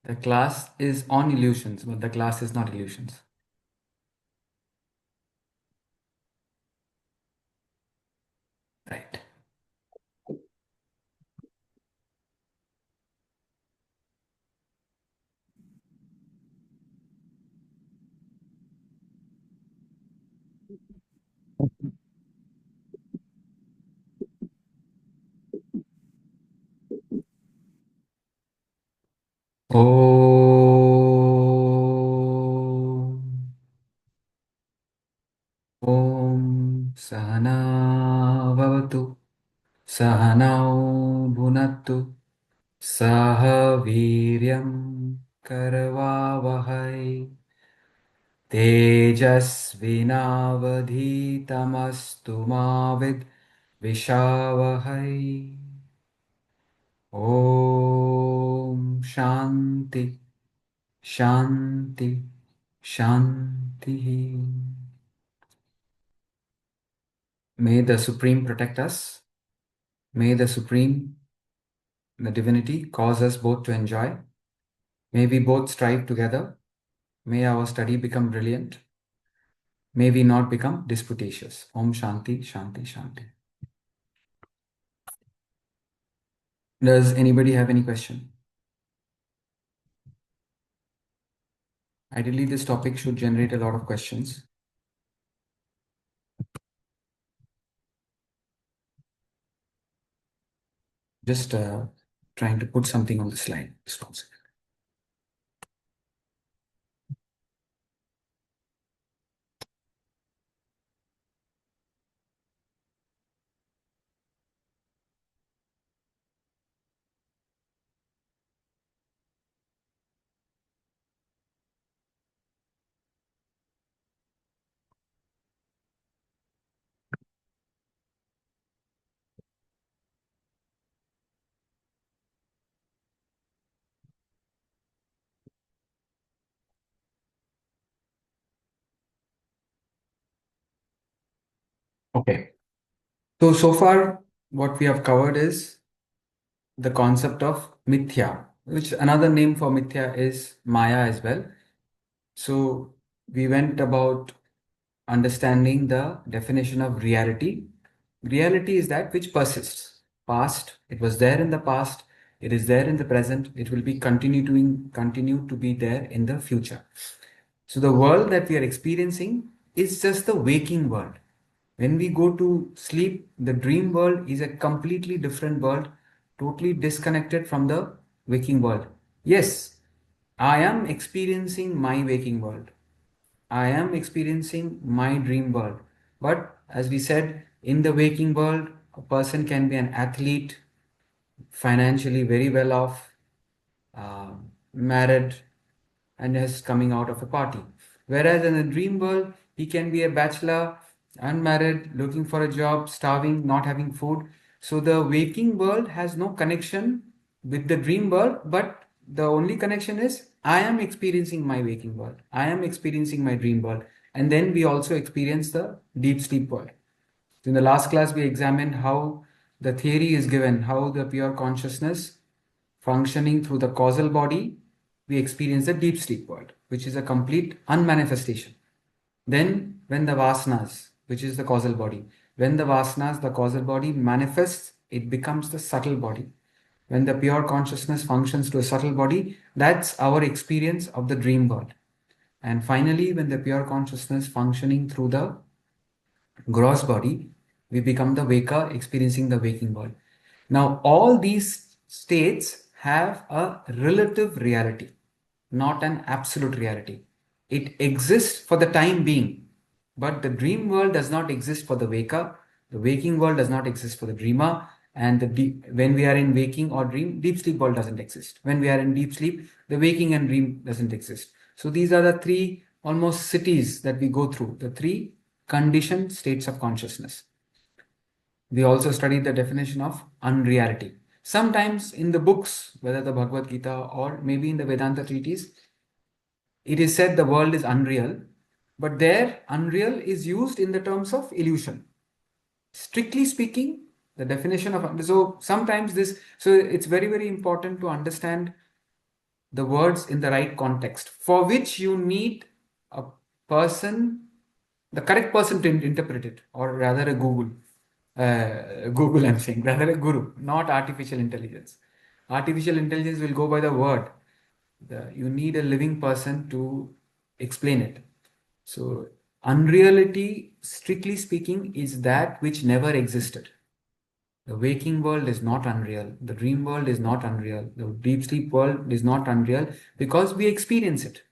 The class is on illusions, but the class is not illusions. Right. Om. Om Sahana Vavatu Sahanau Bhunattu Saha Viryam Karavavahai Tejasvinavadhitamastu Mavid Vishavahai. Om Shanti Shanti Shanti. May the Supreme protect us. May the Supreme, the Divinity, cause us both to enjoy. May we both strive together. May our study become brilliant. May we not become disputatious. Om Shanti, Shanti, Shanti. Does anybody have any question? Ideally, this topic should generate a lot of questions. Just trying to put something on the slide. Just one second. Okay. So far, what we have covered is the concept of mithya, which another name for mithya is Maya as well. So we went about understanding the definition of reality. Reality is that which persists. Past, it was there in the past, it is there in the present, it will be continue to be there in the future. So the world that we are experiencing is just the waking world. When we go to sleep, the dream world is a completely different world, totally disconnected from the waking world. Yes, I am experiencing my waking world. I am experiencing my dream world. But as we said, in the waking world, a person can be an athlete, financially very well off, married, and is coming out of a party. Whereas in the dream world, he can be a bachelor, unmarried, looking for a job, starving, not having food. So the waking world has no connection with the dream world, but the only connection is I am experiencing my waking world. I am experiencing my dream world. And then we also experience the deep sleep world. In the last class, we examined how the theory is given, how the pure consciousness functioning through the causal body, we experience the deep sleep world, which is a complete unmanifestation. Then, when the vasanas, which is the causal body, when the vasanas, the causal body manifests, it becomes the subtle body. When the pure consciousness functions to a subtle body, that's our experience of the dream world. And finally, when the pure consciousness functioning through the gross body, we become the waker experiencing the waking world. Now, all these states have a relative reality, not an absolute reality. It exists for the time being, but the dream world does not exist for the waker. The waking world does not exist for the dreamer. And when we are in waking or dream, deep sleep world doesn't exist. When we are in deep sleep, the waking and dream doesn't exist. So these are the three almost cities that we go through, the three conditioned states of consciousness. We also studied the definition of unreality. Sometimes in the books, whether the Bhagavad Gita or maybe in the Vedanta treatise, it is said the world is unreal, but there unreal is used in the terms of illusion. Strictly speaking, the definition of so sometimes this so it's very important to understand the words in the right context, for which you need a person, the correct person to interpret it, or rather a Google. Google, I'm saying, rather a guru, not artificial intelligence. Artificial intelligence will go by the word. You need a living person to explain it. So, unreality, strictly speaking, is that which never existed. The waking world is not unreal. The dream world is not unreal. The deep sleep world is not unreal because we experience it.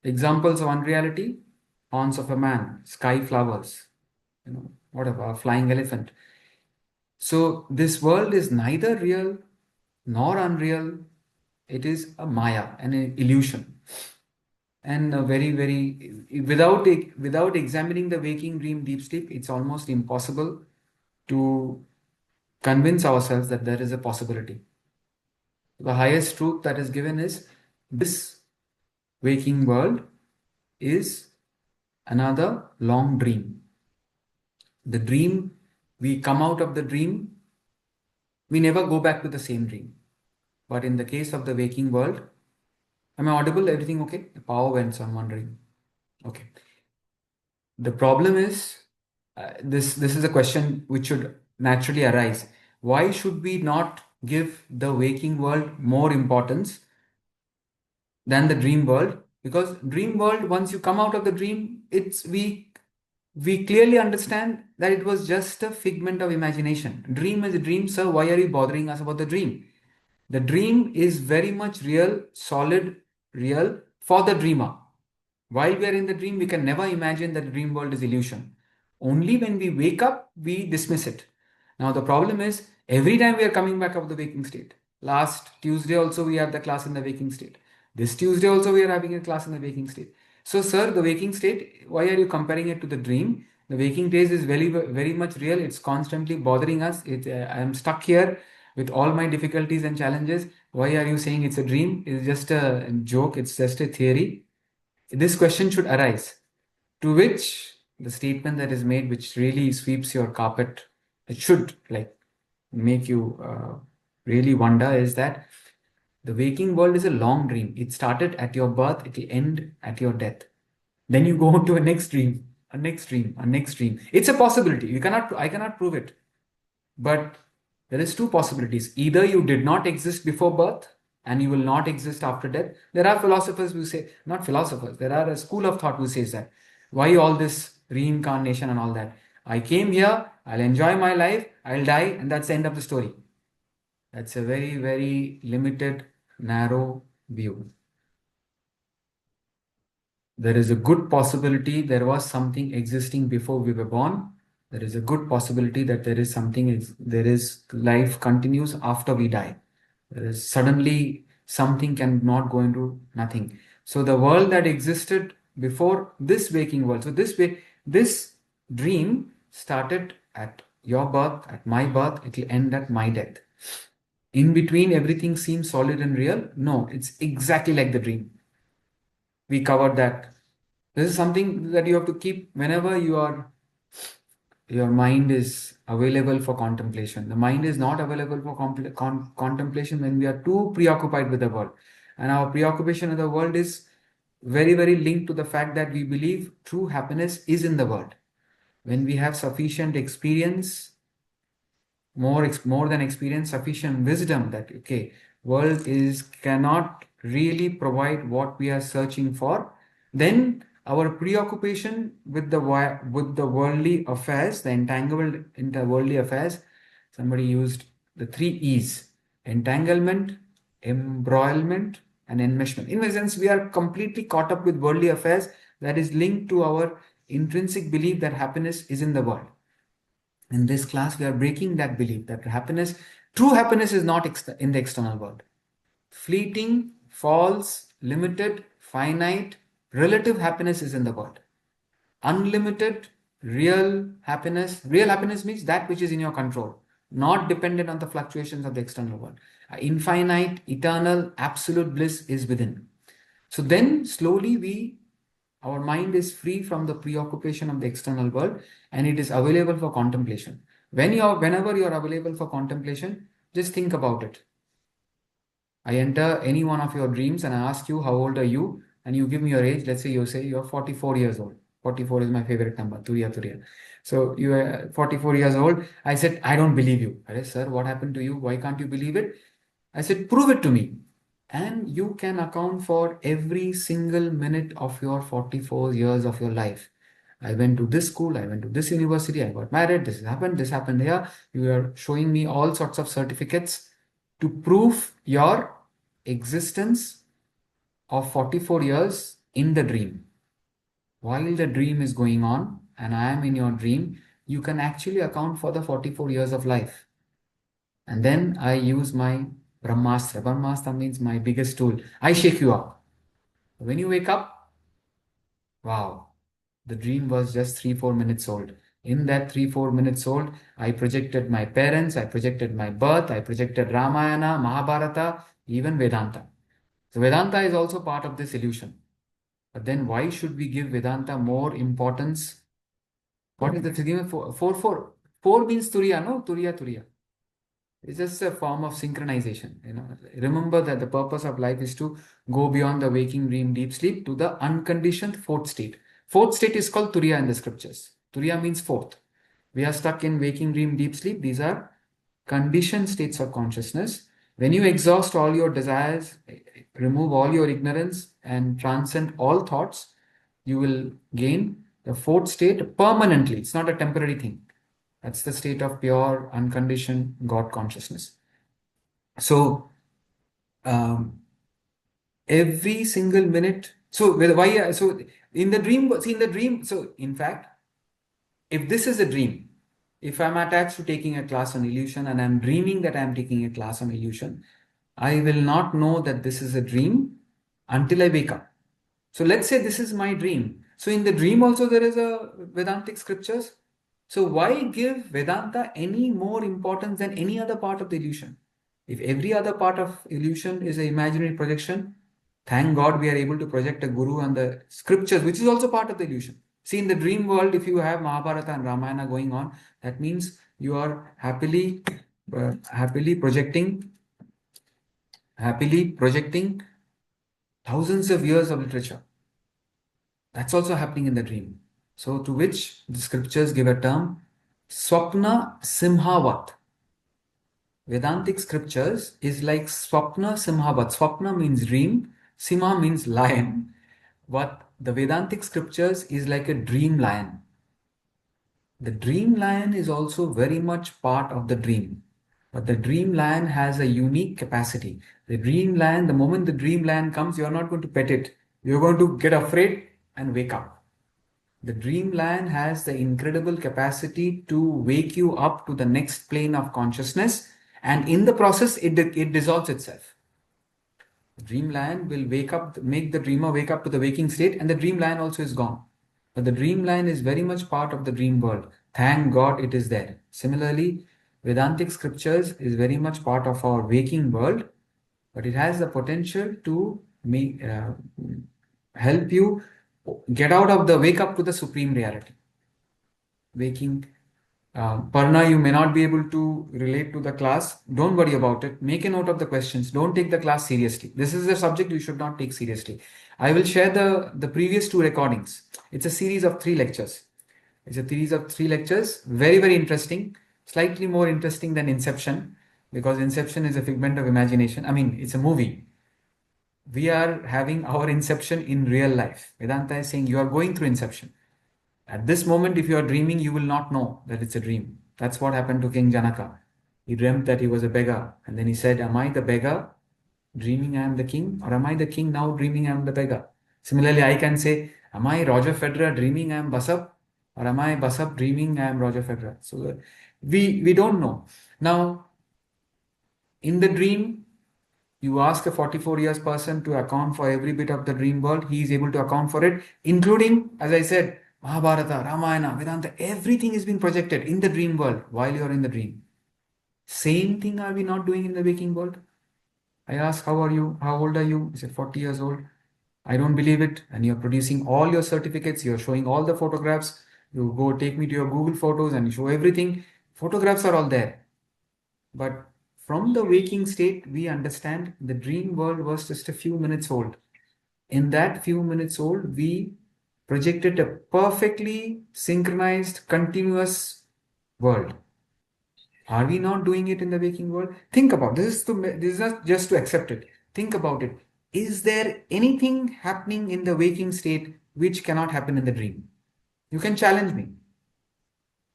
Examples of unreality: horns of a man, sky flowers, whatever, a flying elephant. So this world is neither real nor unreal. It is a maya, an illusion. And a without examining the waking, dream, deep sleep, it's almost impossible to convince ourselves that there is a possibility. The highest truth that is given is this waking world is another long dream. The dream, we come out of the dream, we never go back to the same dream. But in the case of the waking world, am I audible? Everything okay? The power went, so I'm wondering. Okay. The problem is, this is a question which should naturally arise. Why should we not give the waking world more importance than the dream world? Because dream world, once you come out of the dream, we clearly understand that it was just a figment of imagination. Dream is a dream, sir. Why are you bothering us about the dream? The dream is very much real, solid, real for the dreamer. While we are in the dream, we can never imagine that the dream world is illusion. Only when we wake up, we dismiss it. Now, the problem is every time we are coming back of the waking state. Last Tuesday also we had the class in the waking state. This Tuesday also we are having a class in the waking state. So, sir, the waking state, why are you comparing it to the dream? The waking state is very much real. It's constantly bothering us. I am stuck here with all my difficulties and challenges. Why are you saying it's a dream? It's just a joke. It's just a theory. This question should arise. To which the statement that is made, which really sweeps your carpet, it should like make you really wonder, is that the waking world is a long dream. It started at your birth, it will end at your death. Then you go on to a next dream, a next dream, a next dream. It's a possibility. I cannot prove it. But there is two possibilities. Either you did not exist before birth and you will not exist after death. There are philosophers who say, not philosophers, there are a school of thought who says that. Why all this reincarnation and all that? I came here, I'll enjoy my life, I'll die, and that's the end of the story. That's a very, very limited, narrow view. There is a good possibility there was something existing before we were born. There is a good possibility that there is life continues after we die. There is suddenly something cannot go into nothing. So the world that existed before this waking world, so this dream started at your birth, at my birth, it will end at my death. In between, everything seems solid and real. No, it's exactly like the dream. We covered that. This is something that you have to keep whenever your mind is available for contemplation. The mind is not available for contemplation when we are too preoccupied with the world. And our preoccupation with the world is very, very linked to the fact that we believe true happiness is in the world. When we have sufficient experience, more than experience, sufficient wisdom that okay, world is cannot really provide what we are searching for, then our preoccupation with the worldly affairs, the entangled into worldly affairs, somebody used the three E's: entanglement, embroilment, and enmeshment. In a sense, we are completely caught up with worldly affairs that is linked to our intrinsic belief that happiness is in the world. In this class, we are breaking that belief that true happiness is not in the external world. Fleeting, false, limited, finite, relative happiness is in the world. Unlimited, real happiness means that which is in your control, not dependent on the fluctuations of the external world. Infinite, eternal, absolute bliss is within. So then slowly our mind is free from the preoccupation of the external world and it is available for contemplation. Whenever you are available for contemplation, just think about it. I enter any one of your dreams and I ask you, how old are you? And you give me your age. Let's say you say you're 44 years old. 44 is my favorite number, Turiya Turiya. So you are 44 years old. I said, I don't believe you. I said, sir, what happened to you? Why can't you believe it? I said, prove it to me. And you can account for every single minute of your 44 years of your life. I went to this school, I went to this university, I got married, this happened here. You are showing me all sorts of certificates to prove your existence of 44 years in the dream. While the dream is going on and I am in your dream, you can actually account for the 44 years of life. And then I use my Brahmastra. Brahmastra means my biggest tool. I shake you up. When you wake up, wow, the dream was just 3-4 minutes old. In that 3-4 minutes old, I projected my parents, I projected my birth, I projected Ramayana, Mahabharata, even Vedanta. So Vedanta is also part of this illusion. But then why should we give Vedanta more importance? What is the figure? Four. Four means Turiya, no? Turiya, Turiya. It's just a form of synchronization. Remember that the purpose of life is to go beyond the waking dream deep sleep to the unconditioned fourth state. Fourth state is called Turiya in the scriptures. Turiya means fourth. We are stuck in waking dream deep sleep. These are conditioned states of consciousness. When you exhaust all your desires, remove all your ignorance, and transcend all thoughts, you will gain the fourth state permanently. It's not a temporary thing. That's the state of pure, unconditioned God consciousness. So, every single minute. So, why? So, in the dream, see, in the dream, so in fact, if this is a dream, if I'm attached to taking a class on illusion and I'm dreaming that I'm taking a class on illusion, I will not know that this is a dream until I wake up. So let's say this is my dream. So in the dream also there is a Vedantic scriptures. So why give Vedanta any more importance than any other part of the illusion? If every other part of illusion is an imaginary projection, thank God we are able to project a guru and the scriptures, which is also part of the illusion. See, in the dream world, if you have Mahabharata and Ramayana going on, that means you are happily projecting thousands of years of literature. That's also happening in the dream. So, to which the scriptures give a term, Swapna Simhavat. Vedantic scriptures is like Swapna Simhavat. Swapna means dream, Simha means lion. What the Vedantic scriptures is like a dream lion. The dream lion is also very much part of the dream. But the dream lion has a unique capacity. The dream lion, the moment the dream lion comes, you're not going to pet it. You're going to get afraid and wake up. The dream lion has the incredible capacity to wake you up to the next plane of consciousness, and in the process, it dissolves itself. The dream lion will wake up, make the dreamer wake up to the waking state, and the dream lion also is gone. But the dream lion is very much part of the dream world. Thank God it is there. Similarly, Vedantic scriptures is very much part of our waking world, but it has the potential to help you wake up to the supreme reality. Waking. Parna, you may not be able to relate to the class. Don't worry about it. Make a note of the questions. Don't take the class seriously. This is a subject you should not take seriously. I will share the previous two recordings. It's a series of 3 lectures. It's a series of 3 lectures. Very, very interesting. Slightly more interesting than Inception, because Inception is a figment of imagination. I mean, it's a movie. We are having our Inception in real life. Vedanta is saying you are going through Inception. At this moment, if you are dreaming, you will not know that it's a dream. That's what happened to King Janaka. He dreamt that he was a beggar. And then he said, am I the beggar dreaming I am the king? Or am I the king now dreaming I am the beggar? Similarly, I can say, am I Roger Federer dreaming I am Basab? Or am I Basab dreaming I am Roger Federer? So we don't know. Now, in the dream, you ask a 44 years person to account for every bit of the dream world. He is able to account for it, including, as I said, Mahabharata, Ramayana, Vedanta, everything is being projected in the dream world while you are in the dream. Same thing are we not doing in the waking world? I ask, how are you? How old are you? He said, 40 years old. I don't believe it. And you're producing all your certificates. You're showing all the photographs. You go take me to your Google photos and you show everything. Photographs are all there. But from the waking state, we understand the dream world was just a few minutes old. In that few minutes old, we projected a perfectly synchronized, continuous world. Are we not doing it in the waking world? Think about this is not just to accept it. Think about it. Is there anything happening in the waking state which cannot happen in the dream? You can challenge me.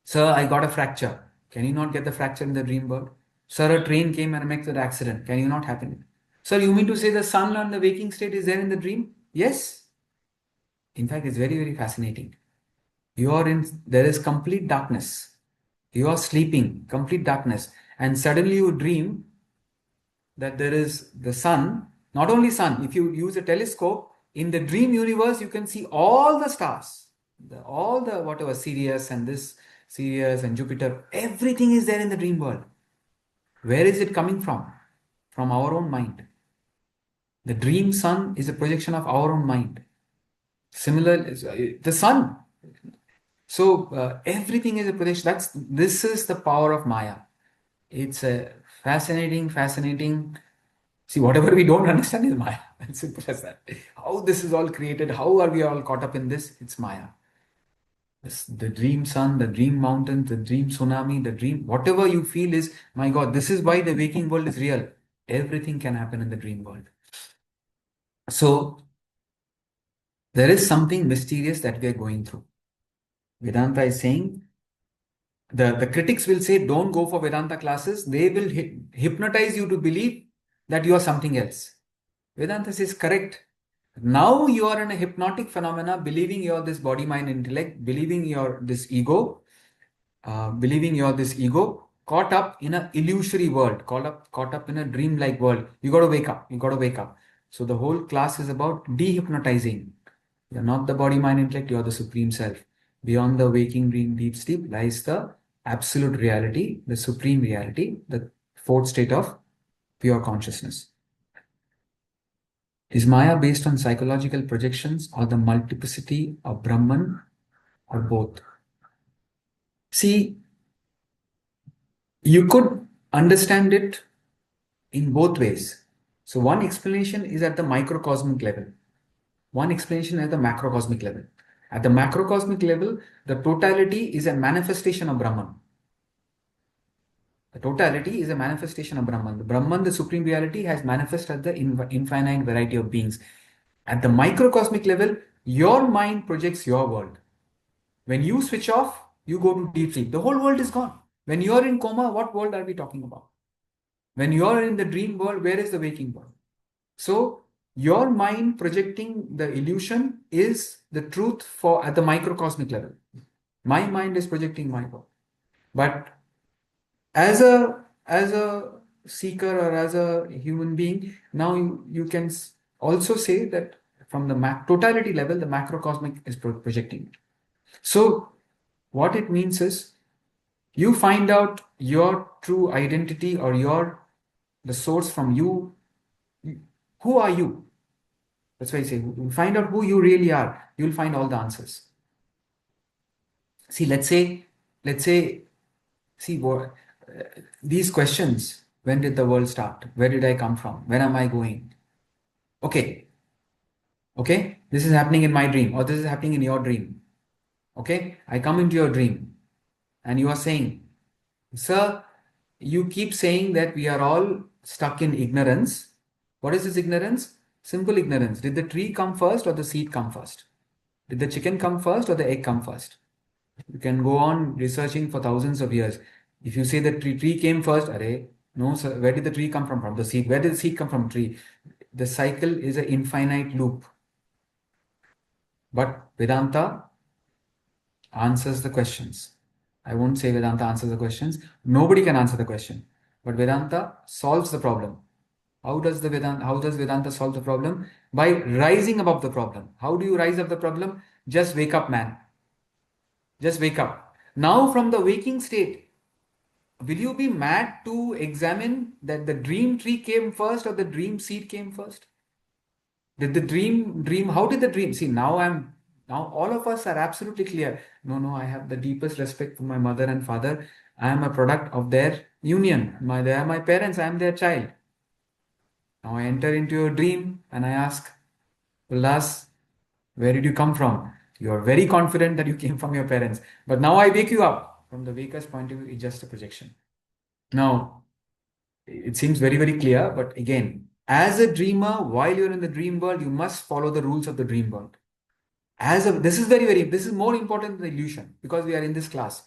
Sir, I got a fracture. Can you not get the fracture in the dream world? Sir, a train came and makes an accident. Can you not happen it? Sir, you mean to say the sun on the waking state is there in the dream? Yes. In fact, it's very, very fascinating. There is complete darkness. You are sleeping, complete darkness. And suddenly you dream that there is the sun, not only sun, if you use a telescope, in the dream universe, you can see all the stars, all the whatever, Sirius and Jupiter, everything is there in the dream world. Where is it coming from? From our own mind. The dream sun is a projection of our own mind. Similar, the sun. So everything is a projection. This is the power of Maya. It's a fascinating. See, whatever we don't understand is Maya. As simple as that. How this is all created, how are we all caught up in this? It's Maya. The dream sun, the dream mountains, the dream tsunami, the dream, whatever you feel is, my God, this is why the waking world is real. Everything can happen in the dream world. So, there is something mysterious that we are going through. Vedanta is saying, the critics will say, don't go for Vedanta classes. They will hypnotize you to believe that you are something else. Vedanta says, correct. Now you are in a hypnotic phenomena, believing you're this body, mind, intellect, believing you're this ego, caught up in an illusory world, caught up in a dream-like world. You got to wake up. You got to wake up. So the whole class is about dehypnotizing. You're not the body, mind, intellect. You're the supreme self. Beyond the waking dream, deep sleep lies the absolute reality, the supreme reality, the fourth state of pure consciousness. Is Maya based on psychological projections or the multiplicity of Brahman or both? See, you could understand it in both ways. So one explanation is at the microcosmic level. One explanation at the macrocosmic level. At the macrocosmic level, the totality is a manifestation of Brahman. The totality is a manifestation of Brahman. The Brahman, the supreme reality, has manifested the infinite variety of beings. At the microcosmic level, your mind projects your world. When you switch off, you go to deep sleep. The whole world is gone. When you are in coma, what world are we talking about? When you are in the dream world, where is the waking world? So your mind projecting the illusion is the truth for at the microcosmic level. My mind is projecting my world. But as a seeker or as a human being, now you can also say that from the totality level, the macrocosmic is projecting it. So what it means is you find out your true identity or the source from you. Who are you? That's why I say, find out who you really are. You'll find all the answers. See, see what these questions. When did the world start? Where did I come from? Where am I going? Okay, this is happening in my dream, or this is happening in your dream. Okay, I come into your dream, and you are saying, sir, you keep saying that we are all stuck in ignorance. What is this ignorance? Simple ignorance. Did the tree come first or the seed come first? Did the chicken come first or the egg come first? You can go on researching for thousands of years. If you say the tree came first, array, no, sir, where did the tree come from? From the seed. Where did the seed come from? Tree. The cycle is an infinite loop. But Vedanta answers the questions. I won't say Vedanta answers the questions. Nobody can answer the question. But Vedanta solves the problem. How does Vedanta solve the problem? By rising above the problem. How do you rise above the problem? Just wake up, man. Just wake up. Now from the waking state, will you be mad to examine that the dream tree came first or the dream seed came first? Did the dream, how did the dream? See, now all of us are absolutely clear. No, I have the deepest respect for my mother and father. I am a product of their union. They are my parents, I am their child. Now I enter into a dream and I ask, Ullas, where did you come from? You are very confident that you came from your parents. But now I wake you up. From the waker's point of view, it's just a projection. Now, it seems very, very clear. But again, as a dreamer, while you're in the dream world, you must follow the rules of the dream world. This is this is more important than the illusion because we are in this class.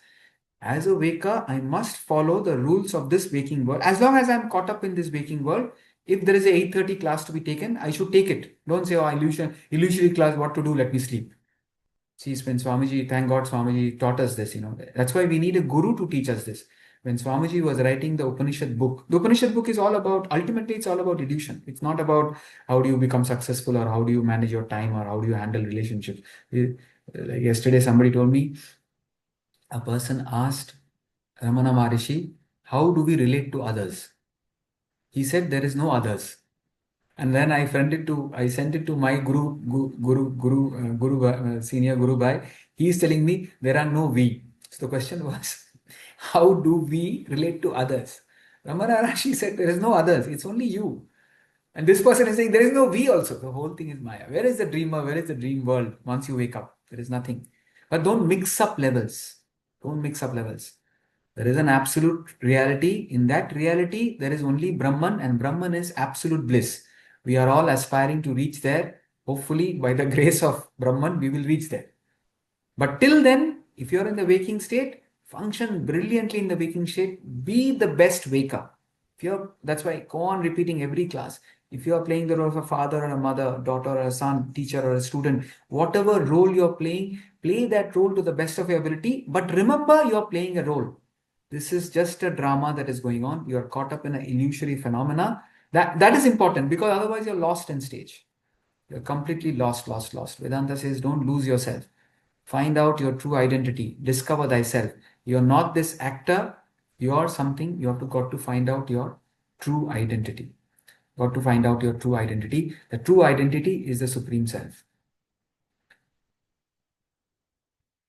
As a waker, I must follow the rules of this waking world. As long as I'm caught up in this waking world, if there is a 8:30 class to be taken, I should take it. Don't say, oh, illusory class, what to do? Let me sleep. See, when Swamiji, thank God Swamiji taught us this, That's why we need a guru to teach us this. When Swamiji was writing the Upanishad book, the Upanishad book is all about, ultimately, it's all about illusion. It's not about how do you become successful or how do you manage your time or how do you handle relationships. Like yesterday, somebody told me, a person asked Ramana Maharishi, how do we relate to others? He said, there is no others. And then I sent it to my senior Guru Bhai. He is telling me there are no we. So the question was, how do we relate to others? Ramana Maharishi said, there is no others. It's only you. And this person is saying, there is no we also. The whole thing is Maya. Where is the dreamer? Where is the dream world? Once you wake up, there is nothing. But don't mix up levels. Don't mix up levels. There is an absolute reality. In that reality, there is only Brahman, and Brahman is absolute bliss. We are all aspiring to reach there. Hopefully, by the grace of Brahman, we will reach there. But till then, if you're in the waking state, function brilliantly in the waking state. Be the best waker. That's why I go on repeating every class. If you are playing the role of a father or a mother, daughter or a son, teacher or a student, whatever role you're playing, play that role to the best of your ability. But remember, you're playing a role. This is just a drama that is going on. You're caught up in an illusory phenomena. That is important because otherwise you're lost in stage. You're completely lost. Vedanta says, don't lose yourself. Find out your true identity. Discover thyself. You're not this actor. You're something. You have got to find out your true identity. Got to find out your true identity. The true identity is the Supreme Self.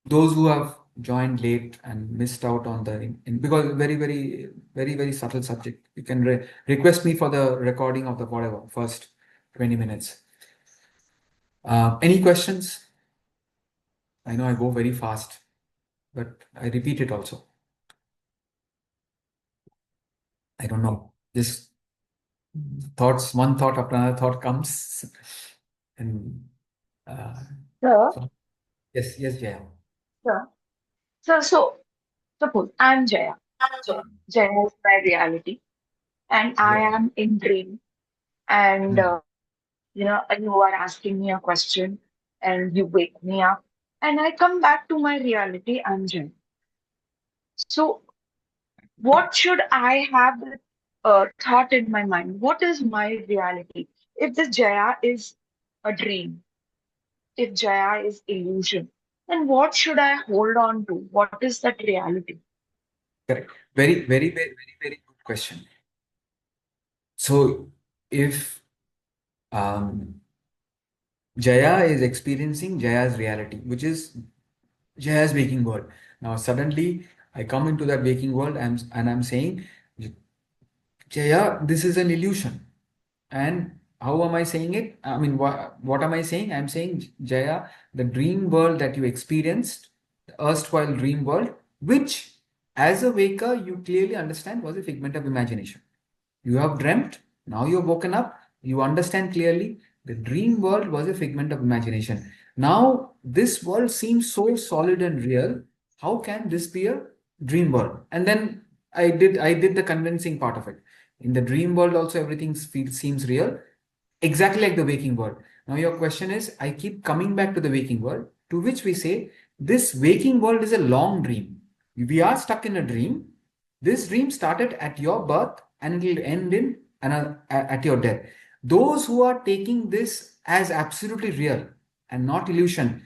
Those who have joined late and missed out on because very subtle subject, you can request me for the recording of the whatever first 20 minutes. Any questions? I know I go very fast, but I repeat it also. I don't know. Just thoughts, one thought after another thought comes. And Sir, yes, Jaya. sir, so suppose I'm Jaya. Okay, Jaya is my reality, and I Yeah. am in dream, and Hmm. you are asking me a question, and you wake me up, and I come back to my reality. I'm Jaya. So, what should I have the thought in my mind? What is my reality? If this Jaya is a dream, if Jaya is illusion, then what should I hold on to? What is that reality? Correct. Very good question. So if um, Jaya is experiencing Jaya's reality, which is Jaya's waking world. Now, suddenly, I come into that waking world and I'm saying, Jaya, this is an illusion. And how am I saying it? I mean, what am I saying? I'm saying, Jaya, the dream world that you experienced, the erstwhile dream world, which as a waker, you clearly understand was a figment of imagination. You have dreamt, now you've woken up, you understand clearly the dream world was a figment of imagination. Now, this world seems so solid and real. How can this be a dream world? And then I did the convincing part of it. In the dream world, also everything seems real, exactly like the waking world. Now, your question is, I keep coming back to the waking world, to which we say, this waking world is a long dream. We are stuck in a dream. This dream started at your birth and it will end at your death. Those who are taking this as absolutely real and not illusion,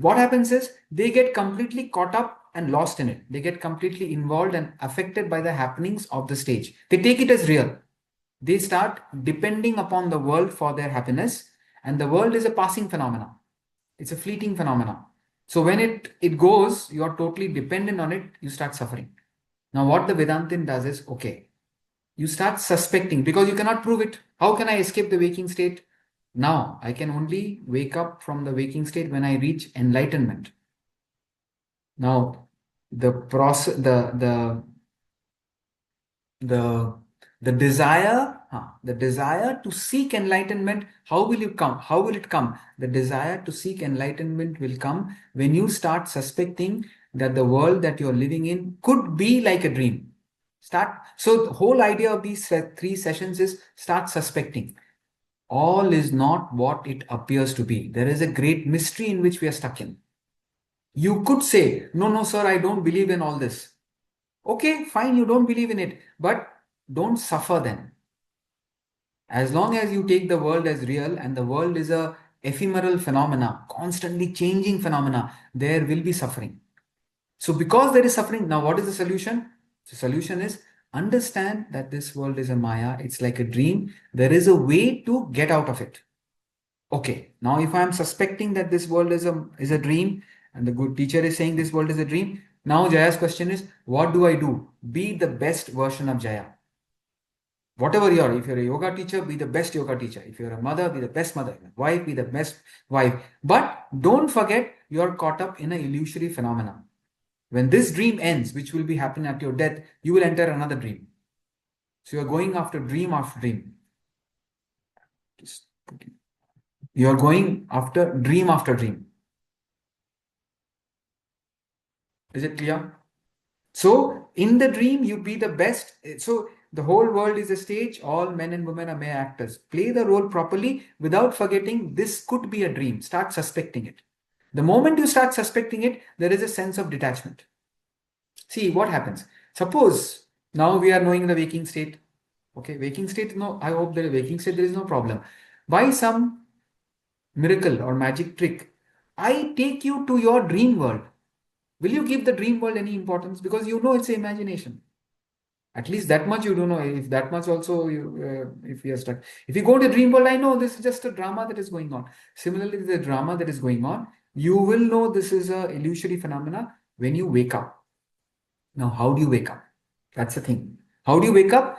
what happens is they get completely caught up and lost in it. They get completely involved and affected by the happenings of the stage. They take it as real. They start depending upon the world for their happiness, and the world is a passing phenomena. It's a fleeting phenomena. So when it goes, you are totally dependent on it, you start suffering. Now, what the Vedantin does is, okay, you start suspecting because you cannot prove it. How can I escape the waking state? Now, I can only wake up from the waking state when I reach enlightenment. Now, the process, the the desire to seek enlightenment, how will you come? How will it come? The desire to seek enlightenment will come when you start suspecting that the world that you're living in could be like a dream. Start. So the whole idea of these three sessions is start suspecting. All is not what it appears to be. There is a great mystery in which we are stuck in. You could say, no, no, sir, I don't believe in all this. Okay, fine, you don't believe in it, but don't suffer then. As long as you take the world as real and the world is a ephemeral phenomena, constantly changing phenomena, there will be suffering. So because there is suffering, now what is the solution? The solution is understand that this world is a maya, it's like a dream. There is a way to get out of it. Okay, now if I am suspecting that this world is a dream, and the good teacher is saying this world is a dream, now Jaya's question is, what do I do? Be the best version of Jaya. Whatever you are, if you're a yoga teacher, be the best yoga teacher. If you're a mother, be the best mother. Wife, be the best wife. But don't forget you're caught up in an illusory phenomena. When this dream ends, which will be happening at your death, you will enter another dream. So you're going after dream. You're going after dream. Is it clear? So in the dream, you be the best. So the whole world is a stage. All men and women are mere actors. Play the role properly without forgetting this could be a dream. Start suspecting it. The moment you start suspecting it, there is a sense of detachment. See what happens. Suppose now we are knowing the waking state. Okay, waking state, no, I hope the waking state, there is no problem. By some miracle or magic trick, I take you to your dream world. Will you give the dream world any importance? Because you know it's an imagination. At least that much you don't know. If that much also, if you are stuck. If you go to dream world, I know this is just a drama that is going on. Similarly, the drama that is going on, you will know this is a illusory phenomena when you wake up. Now, how do you wake up? That's the thing. How do you wake up?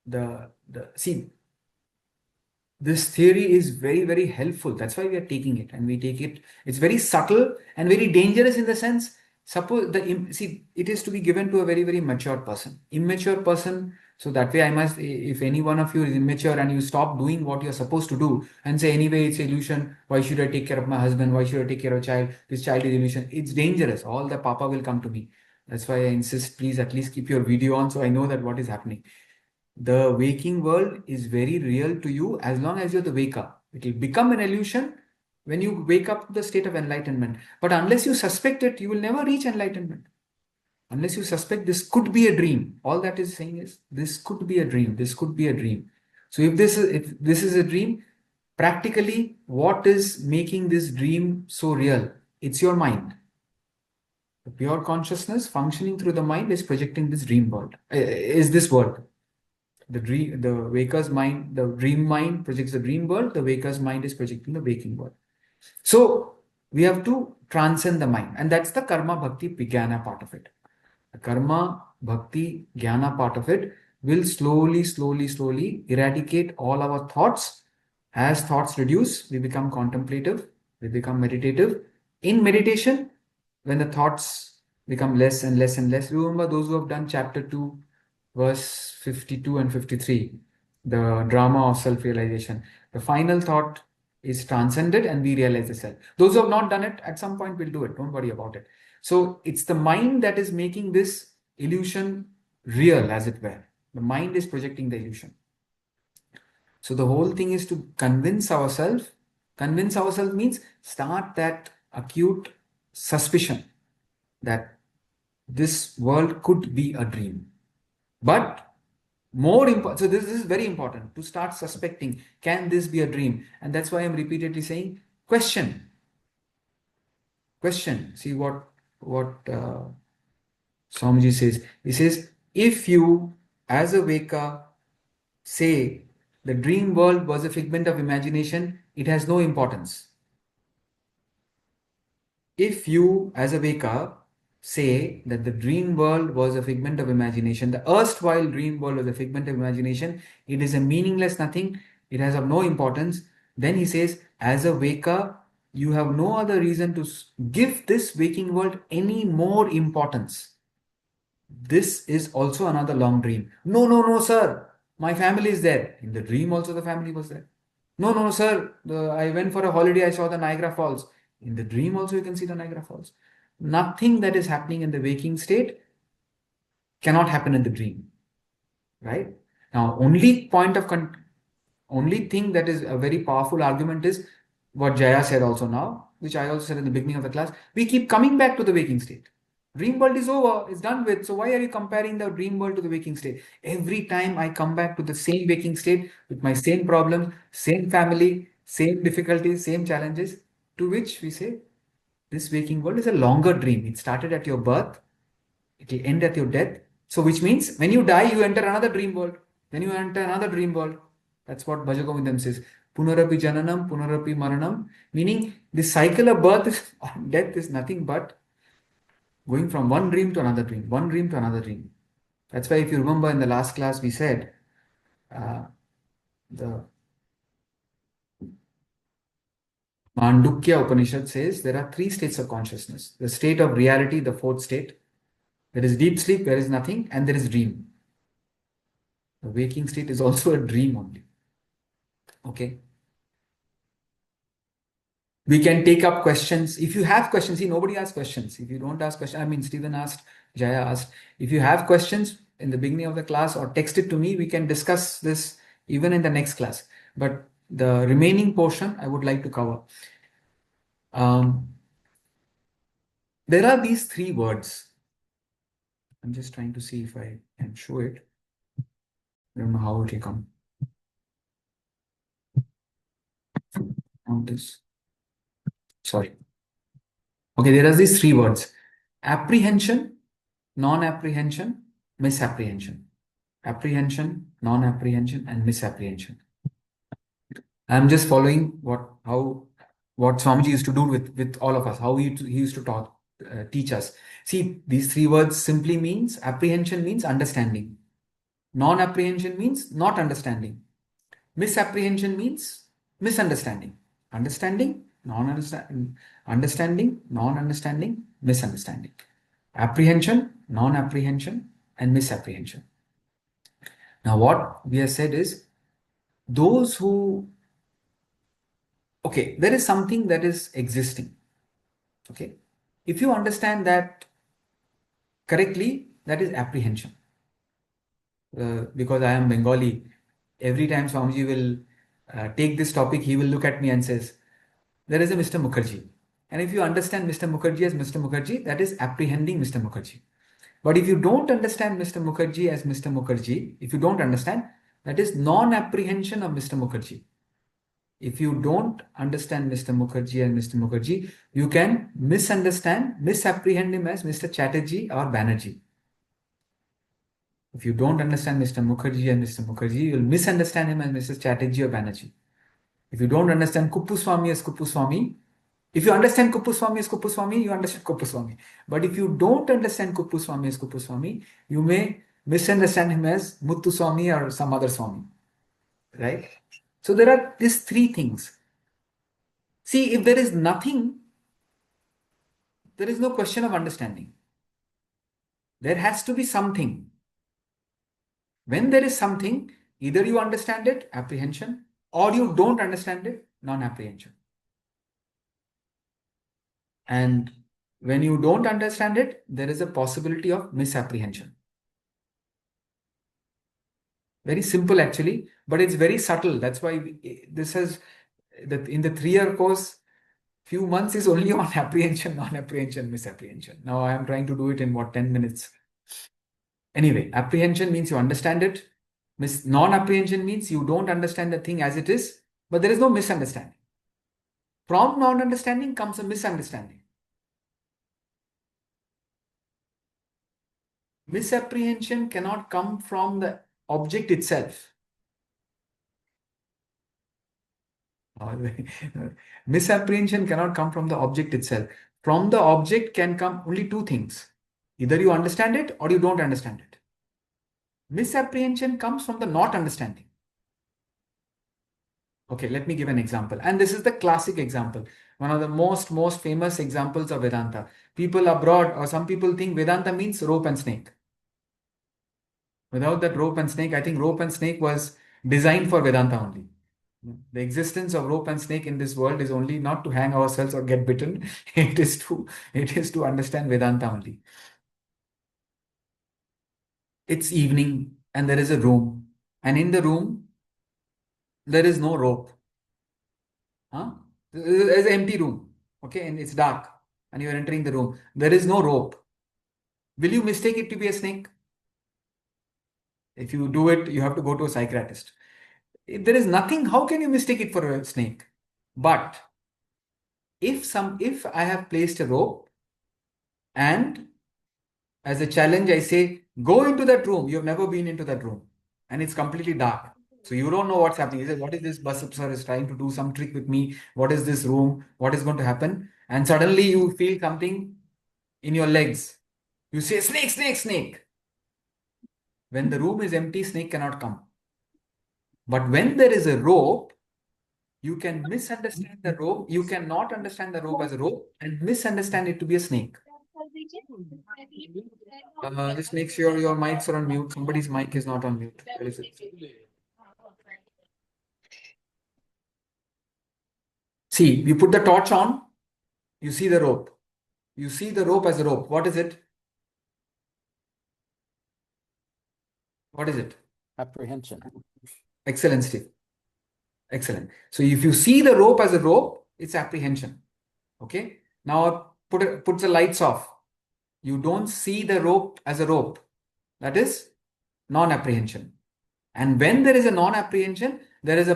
The see, this theory is very, very helpful. That's why we are taking it, and we take it. It's very subtle and very dangerous in the sense. Suppose see, it is to be given to a very, very mature person. Immature person. So that way, I must. If any one of you is immature and you stop doing what you're supposed to do and say, anyway, it's illusion. Why should I take care of my husband? Why should I take care of a child? This child is illusion. It's dangerous. All the papa will come to me. That's why I insist. Please, at least keep your video on so I know that what is happening. The waking world is very real to you as long as you're the waker. It will become an illusion when you wake up to the state of enlightenment. But unless you suspect it, you will never reach enlightenment. Unless you suspect this could be a dream. All that is saying is this could be a dream. This could be a dream. So if this is a dream, practically what is making this dream so real? It's your mind. The pure consciousness functioning through the mind is projecting this dream world. Is this world. The waker's mind, the dream mind projects the dream world, the waker's mind is projecting the waking world. So we have to transcend the mind, and that's the karma bhakti jnana part of it. The karma bhakti jnana part of it will slowly eradicate all our thoughts. As thoughts reduce, we become contemplative, we become meditative. In meditation, when the thoughts become less and less and less, remember those who have done chapter 2 verse 52 and 53, the drama of self-realization. The final thought is transcended and we realize the self. Those who have not done it, at some point will do it. Don't worry about it. So it's the mind that is making this illusion real, as it were. The mind is projecting the illusion. So the whole thing is to convince ourselves. Convince ourselves means start that acute suspicion that this world could be a dream. But more important, so this is very important to start suspecting, can this be a dream? And that's why I'm repeatedly saying, question. See what Swamiji says. He says, if you, as a waker, say the dream world was a figment of imagination, it has no importance. If you, as a waker, say that the dream world was a figment of imagination. The erstwhile dream world was a figment of imagination. It is a meaningless nothing. It has of no importance. Then he says, as a waker, you have no other reason to give this waking world any more importance. This is also another long dream. No, no, no, sir. My family is there. In the dream, also the family was there. No, no, sir. I went for a holiday. I saw the Niagara Falls. In the dream, also you can see the Niagara Falls. Nothing that is happening in the waking state cannot happen in the dream, right? Now, only thing that is a very powerful argument is what Jaya said also now, which I also said in the beginning of the class. We keep coming back to the waking state. Dream world is over, it's done with. So why are you comparing the dream world to the waking state? Every time I come back to the same waking state with my same problems, same family, same difficulties, same challenges, to which we say this waking world is a longer dream. It started at your birth, it will end at your death. So which means when you die, you enter another dream world. Then you enter another dream world. That's what Bhajagovindam says. Punarapi jananam, punarapi maranam. Meaning the cycle of birth and death is nothing but going from one dream to another dream, one dream to another dream. That's why if you remember in the last class we said uh, the Mandukya Upanishad says there are three states of consciousness. The state of reality, the fourth state. There is deep sleep, there is nothing, and there is dream. The waking state is also a dream only. Okay. We can take up questions. If you have questions, see, nobody asks questions. If you don't ask questions, I mean, Stephen asked, Jaya asked. If you have questions in the beginning of the class or text it to me, we can discuss this even in the next class. But the remaining portion I would like to cover. There are these three words. I'm just trying to see if I can show it. I don't know how it will come. On this. Sorry. Okay, there are these three words: apprehension, non-apprehension, misapprehension. Apprehension, non-apprehension, and misapprehension. I'm just following what Swamiji used to do with all of us, how he used to talk, teach us. See, these three words simply means apprehension means understanding. Non-apprehension means not understanding. Misapprehension means misunderstanding. Understanding, non-understanding, understanding, non-understanding, misunderstanding. Apprehension, non-apprehension, and misapprehension. Now, what we have said is those who, okay, there is something that is existing. Okay. If you understand that correctly, that is apprehension. Because I am Bengali, every time Swamiji will take this topic, he will look at me and says, there is a Mr. Mukherjee. And if you understand Mr. Mukherjee as Mr. Mukherjee, that is apprehending Mr. Mukherjee. But if you don't understand Mr. Mukherjee as Mr. Mukherjee, if you don't understand, that is non-apprehension of Mr. Mukherjee. If you don't understand Mr. Mukherjee and Mr. Mukherjee, you can misunderstand, misapprehend him as Mr. Chatterjee or Banerjee. If you don't understand Mr. Mukherjee and Mr. Mukherjee, you will misunderstand him as Mr. Chatterjee or Banerjee. If you don't understand Kuppuswamy as Kuppuswamy, if you understand Kuppuswamy as Kuppuswamy, you understand Kuppuswamy. But if you don't understand Kuppuswamy as Kuppuswamy, you may misunderstand him as Muttuswamy or some other Swamy. Right? So there are these three things. See, if there is nothing, there is no question of understanding. There has to be something. When there is something, either you understand it, apprehension, or you don't understand it, non-apprehension. And when you don't understand it, there is a possibility of misapprehension. Very simple actually, but it's very subtle. That's why this has, in the 3-year course, few months is only on apprehension, non-apprehension, misapprehension. Now I am trying to do it in 10 minutes. Anyway, apprehension means you understand it. Non-apprehension means you don't understand the thing as it is, but there is no misunderstanding. From non-understanding comes a misunderstanding. Misapprehension cannot come from the object itself. Misapprehension cannot come from the object itself. From the object can come only two things. Either you understand it or you don't understand it. Misapprehension comes from the not understanding. Okay, let me give an example. And this is the classic example. One of the most famous examples of Vedanta. People abroad or some people think Vedanta means rope and snake. Without that rope and snake, I think rope and snake was designed for Vedanta only. The existence of rope and snake in this world is only not to hang ourselves or get bitten. It is to understand Vedanta only. It's evening and there is a room. And in the room, there is no rope. Huh? There's an empty room. Okay, and it's dark. And you're entering the room. There is no rope. Will you mistake it to be a snake? If you do it, you have to go to a psychiatrist. If there is nothing, how can you mistake it for a snake? But if I have placed a rope and as a challenge, I say, go into that room. You've never been into that room. And it's completely dark. So you don't know what's happening. You say, what is this bus sir is trying to do some trick with me? What is this room? What is going to happen? And suddenly you feel something in your legs. You say, snake, snake, snake. When the room is empty, snake cannot come. But when there is a rope, you can misunderstand the rope. You cannot understand the rope as a rope and misunderstand it to be a snake. Just make sure your mics are on mute. Somebody's mic is not on mute. Where is it? See, you put the torch on, you see the rope. You see the rope as a rope. What is it? What is it? Apprehension. Excellent, Steve. Excellent. So if you see the rope as a rope, it's apprehension. Okay. Now put the lights off. You don't see the rope as a rope. That is non-apprehension. And when there is a non-apprehension, there is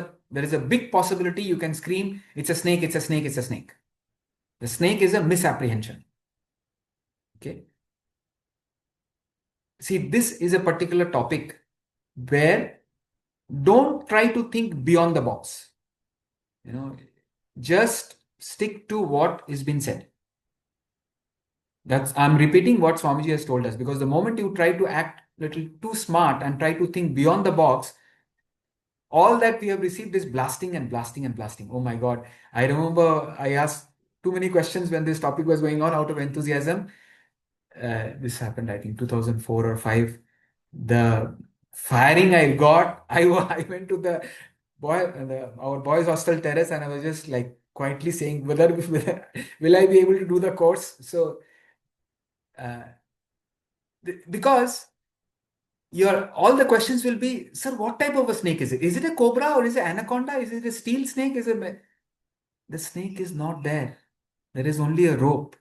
a big possibility you can scream, it's a snake, it's a snake, it's a snake. The snake is a misapprehension. Okay. See, this is a particular topic where don't try to think beyond the box. Just stick to what is being said. I'm repeating what Swamiji has told us, because the moment you try to act a little too smart and try to think beyond the box, all that we have received is blasting and blasting and blasting. Oh my God. I remember I asked too many questions when this topic was going on out of enthusiasm. This happened, I think, 2004 or 5. The firing I got, I went to the our boys' hostel terrace and I was just like quietly saying, whether will I be able to do the course? So, uh, because all the questions will be, sir, what type of a snake is it? Is it a cobra or is it anaconda? Is it a steel snake? The snake is not there. There is only a rope.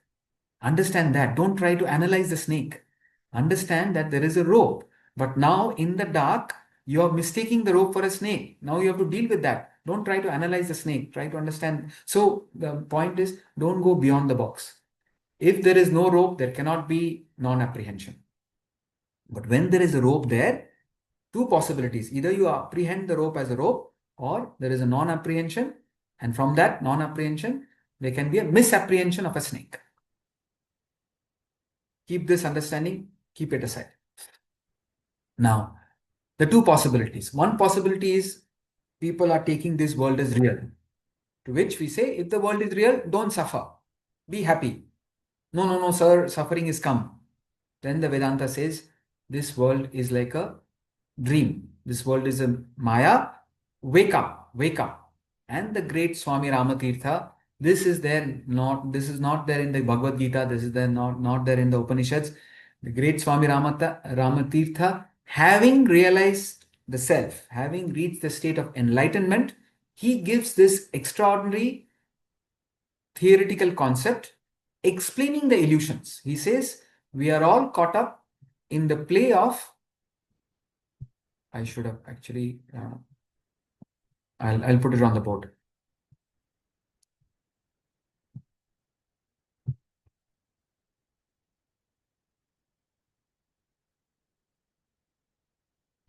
Understand that. Don't try to analyze the snake. Understand that there is a rope. But now in the dark, you are mistaking the rope for a snake. Now you have to deal with that. Don't try to analyze the snake. Try to understand. So the point is, don't go beyond the box. If there is no rope, there cannot be non-apprehension. But when there is a rope there, two possibilities. Either you apprehend the rope as a rope or there is a non-apprehension. And from that non-apprehension, there can be a misapprehension of a snake. Keep this understanding, keep it aside. Now, the two possibilities. One possibility is people are taking this world as real. To which we say, if the world is real, don't suffer. Be happy. No, no, no, sir, suffering is come. Then the Vedanta says, this world is like a dream. This world is a Maya. Wake up, wake up. And the great Swami Ramatirtha, this is not there in the Bhagavad Gita, this is not there in the Upanishads. The great Swami Ramatirtha, having realized the self, having reached the state of enlightenment, he gives this extraordinary theoretical concept explaining the illusions. He says, we are all caught up in the play of, I should have actually, I'll put it on the board.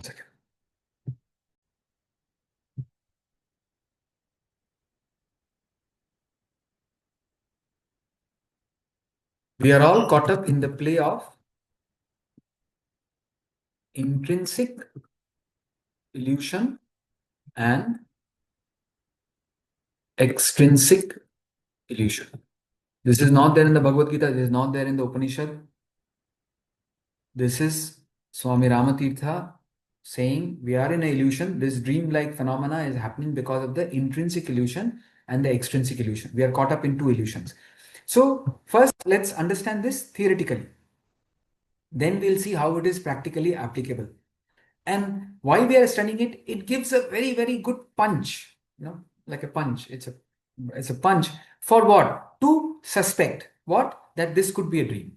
Second. We are all caught up in the play of intrinsic illusion and extrinsic illusion. This is not there in the Bhagavad Gita. This is not there in the Upanishad. This is Swami Ramatirtha saying we are in an illusion. This dream-like phenomena is happening because of the intrinsic illusion and the extrinsic illusion. We are caught up in two illusions. So first, let's understand this theoretically. Then we'll see how it is practically applicable. And why we are studying it, it gives a very, very good punch, like a punch. It's a punch for what? To suspect what? That this could be a dream.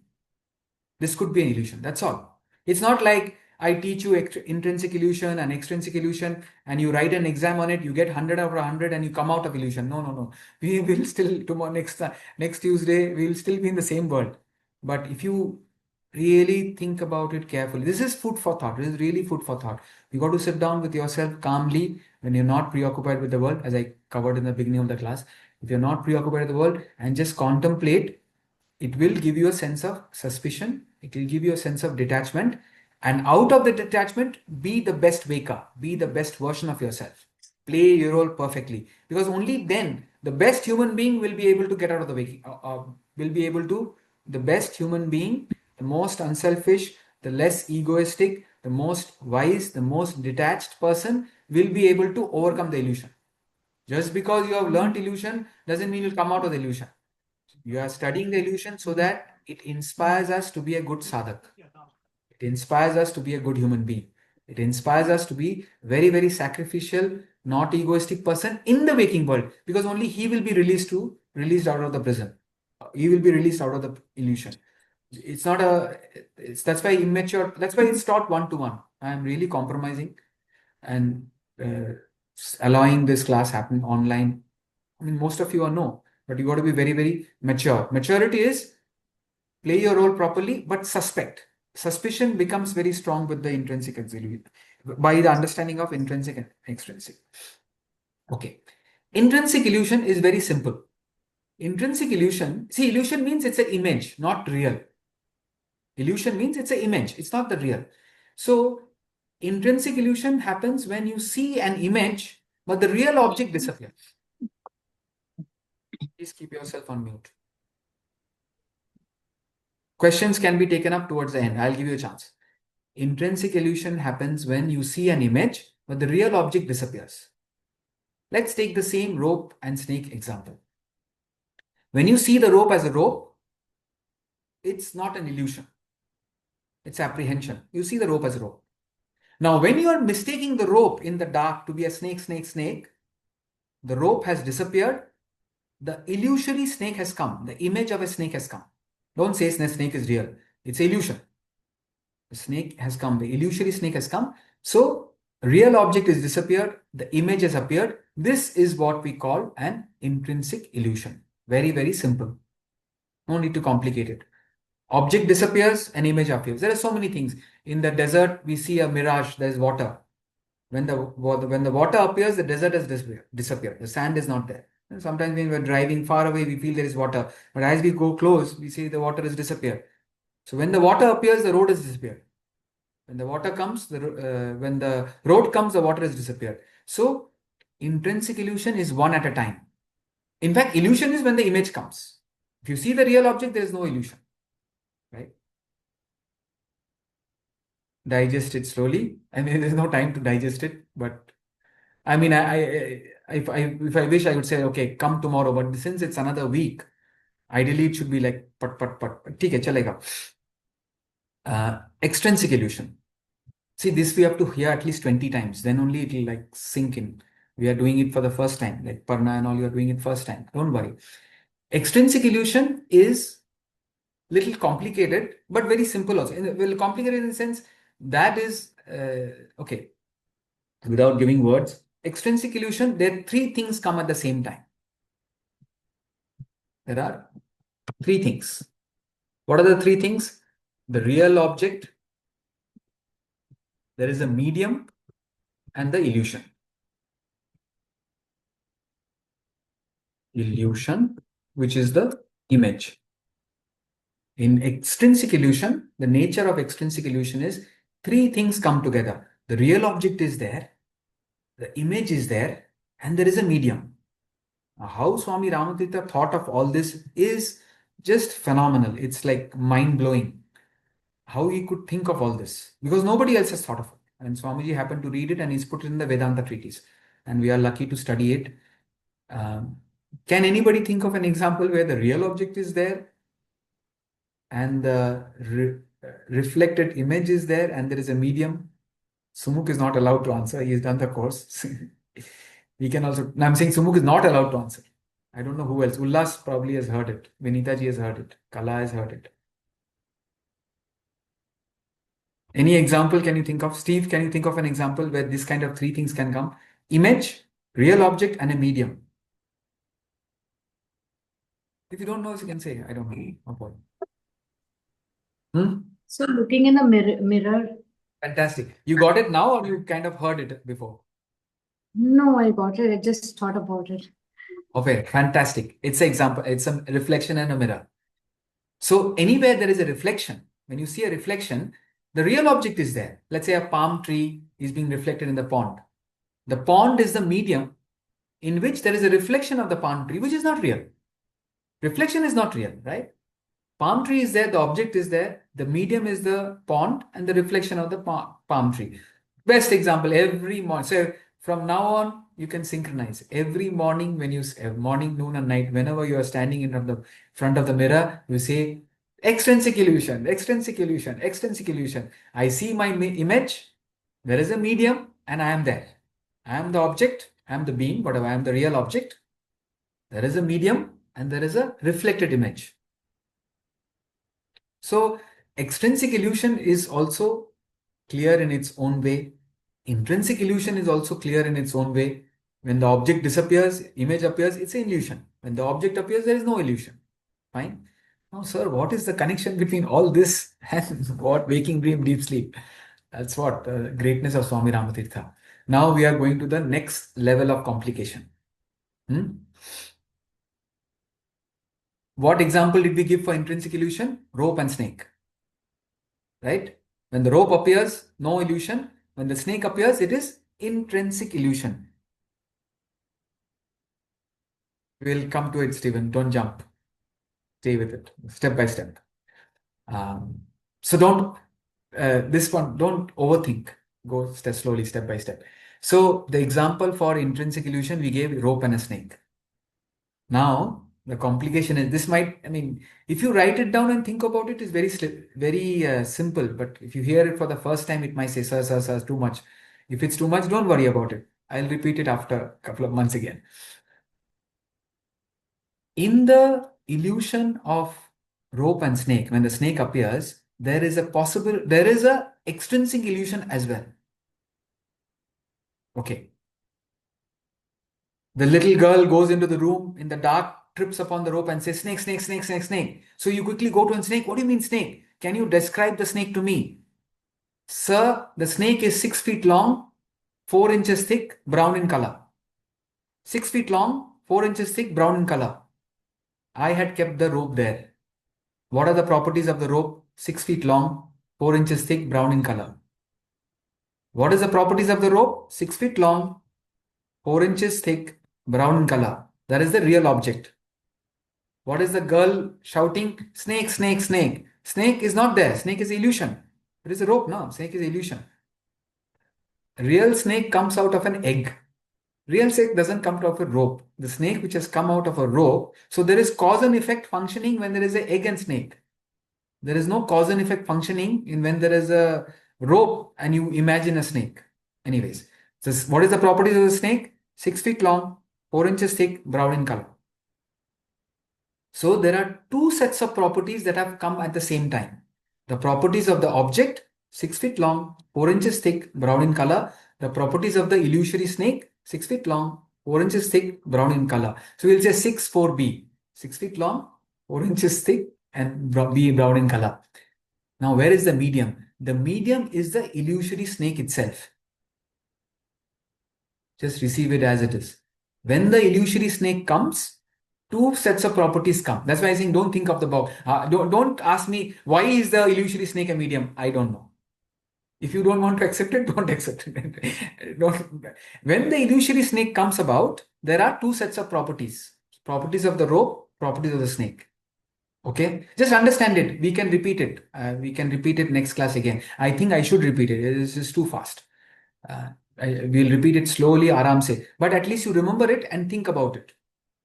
This could be an illusion. That's all. It's not like I teach you intrinsic illusion and extrinsic illusion and you write an exam on it, you get 100 over 100 and you come out of illusion. No, no, no. We will still, tomorrow, next Tuesday, we will still be in the same world. But if you really think about it carefully, this is food for thought. This is really food for thought. You got to sit down with yourself calmly when you're not preoccupied with the world, as I covered in the beginning of the class. If you're not preoccupied with the world and just contemplate, it will give you a sense of suspicion. It will give you a sense of detachment. And out of the detachment, be the best waker, be the best version of yourself. Play your role perfectly. Because only then the best human being will be able to get out of the waking, will be able to, the best human being, the most unselfish, the less egoistic, the most wise, the most detached person will be able to overcome the illusion. Just because you have learned illusion doesn't mean you'll come out of the illusion. You are studying the illusion so that it inspires us to be a good sadhak. It inspires us to be a good human being. It inspires us to be very, very sacrificial, not egoistic person in the waking world, because only he will be released out of the prison. He will be released out of the illusion. It's not a, that's why immature, that's why it's taught one to one. I am really compromising and allowing this class happen online. I mean, most of you are no, but you got to be very, very mature. Maturity is play your role properly, but suspect. Suspicion becomes very strong with the intrinsic auxiliary by the understanding of intrinsic and extrinsic. Okay. Intrinsic illusion is very simple. Intrinsic illusion, see, illusion means it's an image, not real. Illusion means it's an image, it's not the real. So, intrinsic illusion happens when you see an image, but the real object disappears. Please keep yourself on mute. Questions can be taken up towards the end. I'll give you a chance. Intrinsic illusion happens when you see an image, but the real object disappears. Let's take the same rope and snake example. When you see the rope as a rope, it's not an illusion. It's apprehension. You see the rope as a rope. Now, when you are mistaking the rope in the dark to be a snake, the rope has disappeared. The illusory snake has come. The image of a snake has come. Don't say snake is real. It's illusion. The snake has come. The illusory snake has come. So, real object is disappeared. The image has appeared. This is what we call an intrinsic illusion. Very, very simple. No need to complicate it. Object disappears, an image appears. There are so many things. In the desert, we see a mirage. There's water. When the water appears, the desert has disappeared. The sand is not there. And sometimes when we're driving far away, we feel there is water. But as we go close, we see the water has disappeared. So when the water appears, the road has disappeared. When the water comes, when the road comes, the water has disappeared. So intrinsic illusion is one at a time. In fact, illusion is when the image comes. If you see the real object, there is no illusion. Right? Digest it slowly. I mean, there's no time to digest it, but I mean, if I wish, I would say, okay, come tomorrow. But since it's another week, ideally it should be like pat. ठीक है, चलेगा. Extrinsic illusion. See, this we have to hear at least 20 times. Then only it will like sink in. We are doing it for the first time. Like Parna and all, you are doing it first time. Don't worry. Extrinsic illusion is little complicated, but very simple also. Well, complicated in the sense that is, okay, without giving words, extrinsic illusion, there are three things come at the same time. There are three things. What are the three things? The real object, there is a medium, and the illusion. Illusion, which is the image. In extrinsic illusion, the nature of extrinsic illusion is Three things come together. The real object is there, the image is there, and there is a medium. How Swami Ramatirtha thought of all this is just phenomenal. It's like mind blowing how he could think of all this because nobody else has thought of it. And Swamiji happened to read it and he's put it in the Vedanta treatise. And we are lucky to study it. Um, can anybody think of an example where the real object is there and the reflected image is there and there is a medium? Sumukh is not allowed to answer. He has done the course. We can also, no, I'm saying Sumukh is not allowed to answer. I don't know who else. Ullas probably has heard it. Vinita ji has heard it. Kala has heard it. Any example can you think of? Steve, can you think of an example where this kind of three things can come? Image, real object, and a medium. If you don't know, you can say, I don't know. No problem. So looking in the mirror. Fantastic. You got it now or you kind of heard it before? No, I got it. I just thought about it. Okay, fantastic. It's an example. It's a reflection and a mirror. So anywhere there is a reflection, when you see a reflection, the real object is there. Let's say a palm tree is being reflected in the pond. The pond is the medium in which there is a reflection of the palm tree, which is not real. Reflection is not real, right? Palm tree is there, the object is there, the medium is the pond and the reflection of the palm tree. Best example, every morning. So from now on, you can synchronize. Every morning when you, morning, noon and night, whenever you are standing in front of the mirror, you say, extrinsic illusion, extrinsic illusion, extrinsic illusion. I see my image, there is a medium and I am there. I am the object, I am the being, whatever, I am the real object. There is a medium and there is a reflected image. So extrinsic illusion is also clear in its own way. Intrinsic illusion is also clear in its own way. When the object disappears, image appears, it's an illusion. When the object appears, there is no illusion. Fine. Now, sir, what is the connection between all this and what waking dream, deep sleep? That's what greatness of Swami Ramatirtha. Now we are going to the next level of complication. What example did we give for intrinsic illusion? Rope and snake. Right? When the rope appears, no illusion. When the snake appears, it is intrinsic illusion. We'll come to it, Stephen. Don't jump. Stay with it, step by step. So don't, this one, don't overthink. Go slowly, step by step. So the example for intrinsic illusion, we gave rope and a snake. Now, the complication is this might, I mean, if you write it down and think about it, it's very simple. But if you hear it for the first time, it might say, sir, too much. If it's too much, don't worry about it. I'll repeat it after a couple of months again. In the illusion of rope and snake, when the snake appears, there is a extrinsic illusion as well. Okay. The little girl goes into the room in the dark, trips upon the rope and says, snake, snake, snake, snake, snake. So you quickly go to a snake. What do you mean snake? Can you describe the snake to me? Sir, the snake is 6 feet long, 4 inches thick, brown in color. 6 feet long, 4 inches thick, brown in color. I had kept the rope there. What are the properties of the rope? 6 feet long, 4 inches thick, brown in color. What is the properties of the rope? 6 feet long, 4 inches thick, brown in color. That is the real object. What is the girl shouting? Snake, snake, snake. Snake is not there. Snake is illusion. It is a rope. No, snake is illusion. Real snake comes out of an egg. Real snake doesn't come out of a rope. The snake which has come out of a rope. So there is cause and effect functioning when there is an egg and snake. There is no cause and effect functioning in when there is a rope and you imagine a snake. Anyways, so what is the properties of the snake? 6 feet long, 4 inches thick, brown in color. So there are two sets of properties that have come at the same time. The properties of the object, 6 feet long, 4 inches thick, brown in color. The properties of the illusory snake, 6 feet long, 4 inches thick, brown in color. So we'll say 6, 4B. 6 feet long, 4 inches thick, and be brown in color. Now, where is the medium? The medium is the illusory snake itself. Just receive it as it is. When the illusory snake comes, two sets of properties come. That's why I'm saying don't think of the box. Don't ask me why is the illusory snake a medium. I don't know. If you don't want to accept it, don't accept it. Don't. When the illusory snake comes about, there are two sets of properties. Properties of the rope, properties of the snake. Okay, just understand it. We can repeat it. We can repeat it next class again. I think I should repeat it. This is too fast. Uh, we'll repeat it slowly, aram se. But at least you remember it and think about it.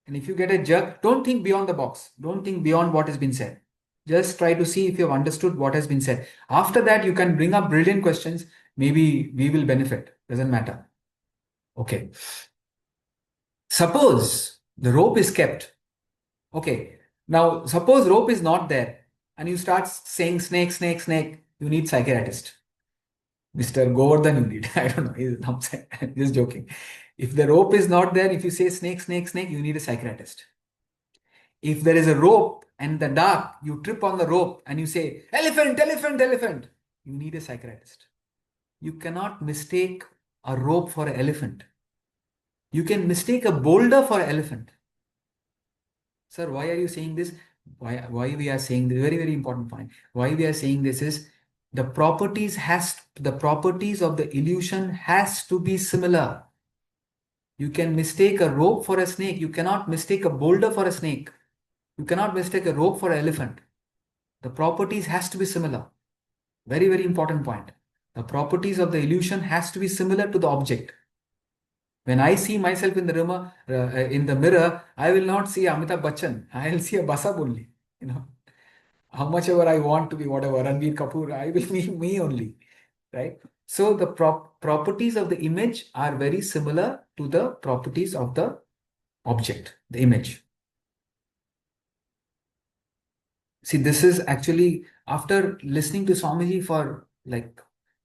And if you get a jerk, don't think beyond the box. Don't think beyond what has been said. Just try to see if you have understood what has been said. After that, you can bring up brilliant questions. Maybe we will benefit. Doesn't matter. Okay. Suppose the rope is kept. Okay. Now, suppose rope is not there and you start saying snake, snake, snake. You need psychiatrist. Mr. Govardhan, you need. I don't know. I'm just joking. If the rope is not there, if you say snake, snake, snake, you need a psychiatrist. If there is a rope and the dark, you trip on the rope and you say, elephant, elephant, elephant, you need a psychiatrist. You cannot mistake a rope for an elephant. You can mistake a boulder for an elephant. Sir, why are you saying this? Why we are saying this? Very, very important point. Why we are saying this is the properties of the illusion has to be similar. You can mistake a rope for a snake. You cannot mistake a boulder for a snake. You cannot mistake a rope for an elephant. The properties has to be similar. Very, very important point. The properties of the illusion has to be similar to the object. When I see myself in the mirror, I will not see Amitabh Bachchan. I will see a Basab only. You know, how much ever I want to be whatever, Ranbir Kapoor, I will be me only. Right? So the properties of the image are very similar to the properties of the object, the image. See, this is actually after listening to Swamiji for like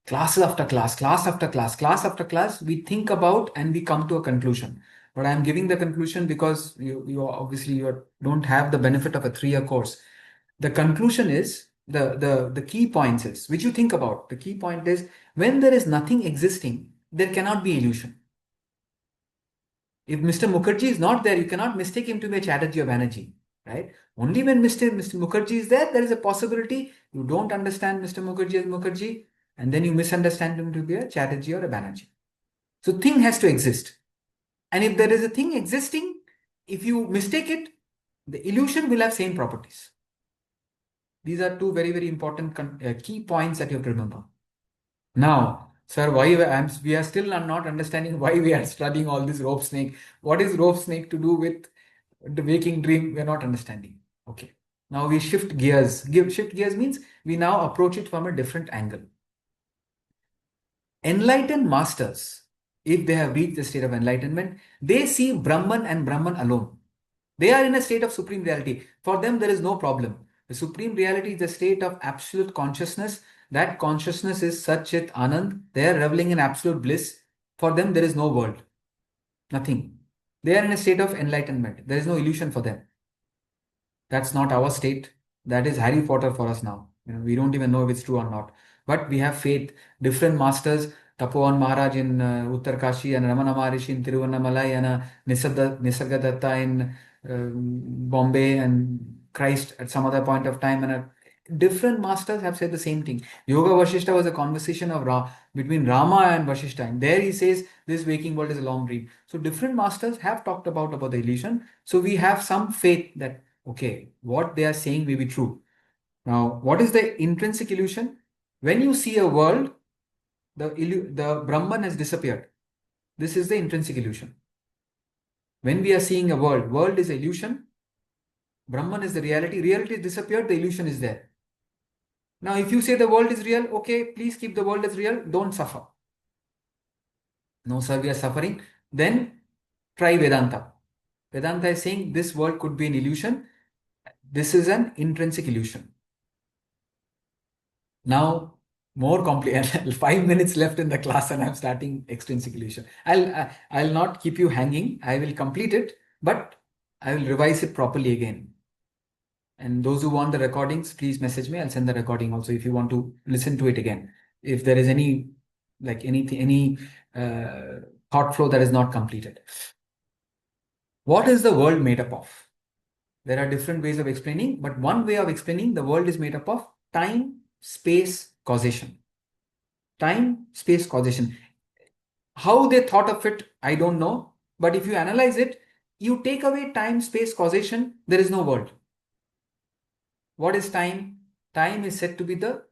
class after class, class after class, class after class, we think about and we come to a conclusion. But I'm giving the conclusion because you obviously you don't have the benefit of a 3-year course. The conclusion is the key points is which you think about. The key point is when there is nothing existing, there cannot be illusion. If Mr. Mukherjee is not there, you cannot mistake him to be a Chatterjee or Banerjee, right? Only when Mr. Mukherjee is there, there is a possibility you don't understand Mr. Mukherjee as Mukherjee, and then you misunderstand him to be a Chatterjee or a Banerjee. So thing has to exist. And if there is a thing existing, if you mistake it, the illusion will have same properties. These are two very, very important key points that you have to remember. Now, sir, we are still not understanding why we are studying all this rope snake. What is rope snake to do with the waking dream? We are not understanding. Okay. Now we shift gears. Shift gears means we now approach it from a different angle. Enlightened masters, if they have reached the state of enlightenment, they see Brahman and Brahman alone. They are in a state of supreme reality. For them, there is no problem. The supreme reality is the state of absolute consciousness. That consciousness is Satchit Anand. They are reveling in absolute bliss. For them, there is no world. Nothing. They are in a state of enlightenment. There is no illusion for them. That's not our state. That is Harry Potter for us now. We don't even know if it's true or not. But we have faith. Different masters, Tapovan Maharaj in Uttarkashi and Ramana Maharishi in Tiruvannamalai and Nisargadatta in Bombay and Christ at some other point of time. And different masters have said the same thing. Yoga Vashishta was a conversation of between Rama and Vashishta. And there he says this waking world is a long dream. So different masters have talked about the illusion. So we have some faith that okay, what they are saying may be true. Now, what is the intrinsic illusion? When you see a world, the Brahman has disappeared. This is the intrinsic illusion. When we are seeing a world is illusion. Brahman is the reality. Reality is disappeared. The illusion is there. Now, if you say the world is real, okay, please keep the world as real. Don't suffer. No, sir, we are suffering. Then try Vedanta. Vedanta is saying this world could be an illusion. This is an intrinsic illusion. Now, more complicated. 5 minutes left in the class and I'm starting extrinsic illusion. I'll not keep you hanging. I will complete it, but I will revise it properly again. And those who want the recordings, please message me. I'll send the recording also if you want to listen to it again. If there is any thought flow that is not completed. What is the world made up of? There are different ways of explaining, but one way of explaining the world is made up of time, space, causation. Time, space, causation. How they thought of it, I don't know. But if you analyze it, you take away time, space, causation, there is no world. What is time? Time is said to be the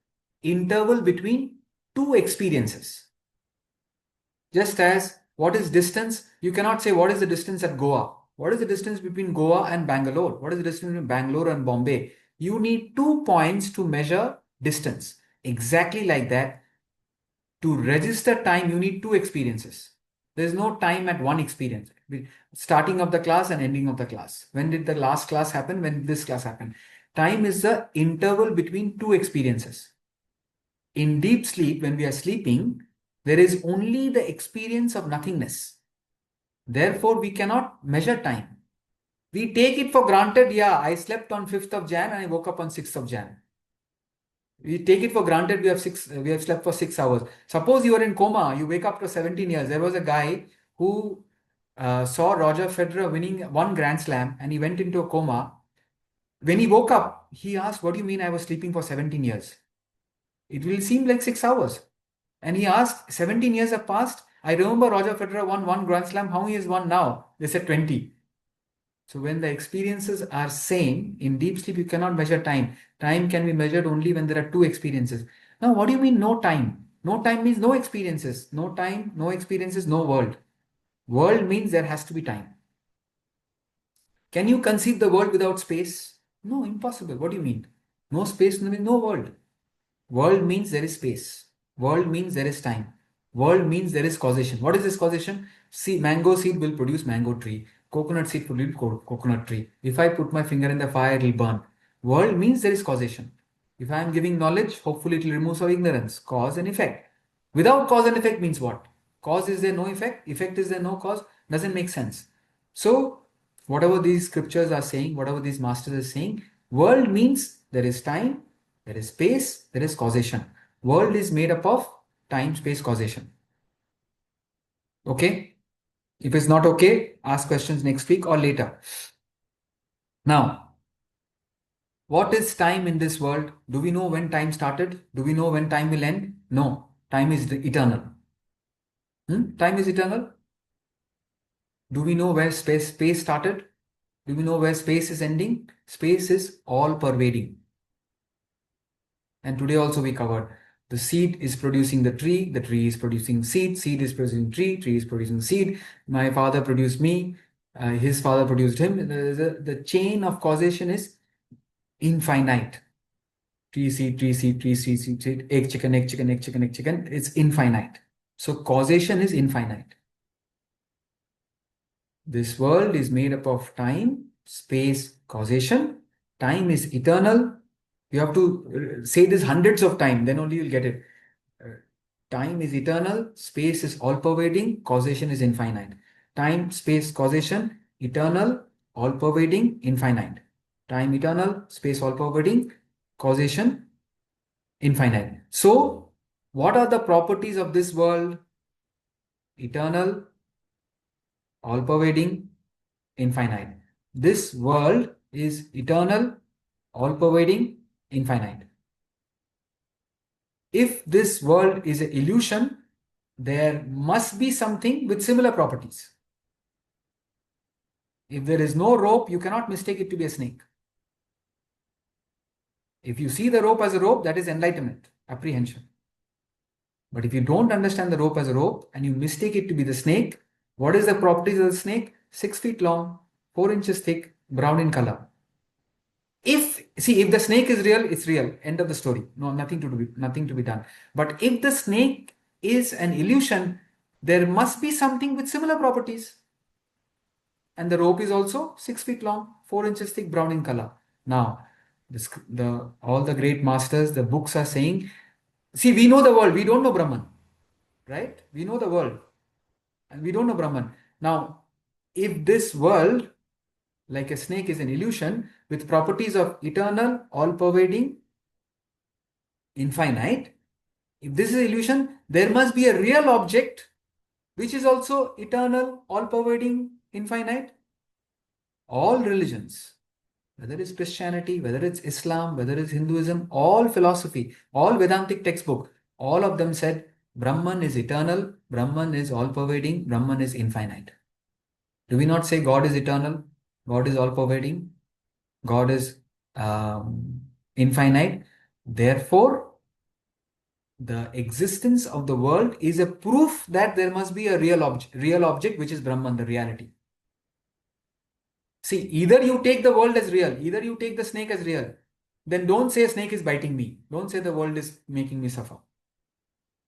interval between two experiences. Just as what is distance? You cannot say what is the distance at Goa. What is the distance between Goa and Bangalore? What is the distance between Bangalore and Bombay? You need 2 points to measure distance. Exactly like that, to register time, you need two experiences. There is no time at one experience. Starting of the class and ending of the class. When did the last class happen? When did this class happen? Time is the interval between two experiences. In deep sleep, when we are sleeping, there is only the experience of nothingness. Therefore, we cannot measure time. We take it for granted. Yeah, I slept on 5th of Jan and I woke up on 6th of Jan. We take it for granted. We have slept for 6 hours. Suppose you are in coma. You wake up to 17 years. There was a guy who saw Roger Federer winning one Grand Slam and he went into a coma. When he woke up, he asked, "What do you mean I was sleeping for 17 years? It will seem like 6 hours." And he asked, 17 years have passed. I remember Roger Federer won one Grand Slam. How many has won now? They said 20. So when the experiences are same, in deep sleep, you cannot measure time. Time can be measured only when there are two experiences. Now, what do you mean no time? No time means no experiences. No time, no experiences, no world. World means there has to be time. Can you conceive the world without space? No, impossible. What do you mean? No space means no world. World means there is space. World means there is time. World means there is causation. What is this causation? See, mango seed will produce mango tree. Coconut seed will produce coconut tree. If I put my finger in the fire, it will burn. World means there is causation. If I am giving knowledge, hopefully it will remove some ignorance. Cause and effect. Without cause and effect means what? Cause is there, no effect. Effect is there, no cause. Doesn't make sense. So, whatever these scriptures are saying, whatever these masters are saying, world means there is time, there is space, there is causation. World is made up of time, space, causation. Okay? If it's not okay, ask questions next week or later. Now, what is time in this world? Do we know when time started? Do we know when time will end? No. Time is eternal. Time is eternal. Do we know where space started? Do we know where space is ending? Space is all pervading. And today also we covered the seed is producing the tree is producing seed is producing tree is producing seed. My father produced me, his father produced him. The chain of causation is infinite. Tree, seed, egg, chicken, egg, chicken, egg, chicken, egg, chicken. It's infinite. So causation is infinite. This world is made up of time, space, causation. Time is eternal. You have to say this hundreds of times, then only you'll get it. Time is eternal, space is all-pervading, causation is infinite. Time, space, causation, eternal, all-pervading, infinite. Time, eternal, space, all-pervading, causation, infinite. So, what are the properties of this world? Eternal, all-pervading, infinite. This world is eternal, all-pervading, infinite. If this world is an illusion, there must be something with similar properties. If there is no rope, you cannot mistake it to be a snake. If you see the rope as a rope, that is enlightenment, apprehension. But if you don't understand the rope as a rope and you mistake it to be the snake, what is the properties of the snake? 6 feet long, 4 inches thick, brown in color. If the snake is real, it's real. End of the story. No, nothing to be done. But if the snake is an illusion, there must be something with similar properties. And the rope is also 6 feet long, 4 inches thick, brown in color. Now, all the great masters, the books are saying, see, we know the world, we don't know Brahman, right? We know the world and we don't know Brahman. Now, if this world, like a snake, is an illusion with properties of eternal, all-pervading, infinite, if this is illusion, there must be a real object which is also eternal, all-pervading, infinite. All religions, whether it's Christianity, whether it's Islam, whether it's Hinduism, all philosophy, all Vedantic textbook, all of them said Brahman is eternal, Brahman is all pervading, Brahman is infinite. Do we not say God is eternal, God is all pervading, God is infinite? Therefore, the existence of the world is a proof that there must be a real object, which is Brahman, the reality. See, either you take the world as real, either you take the snake as real. Then don't say a snake is biting me. Don't say the world is making me suffer.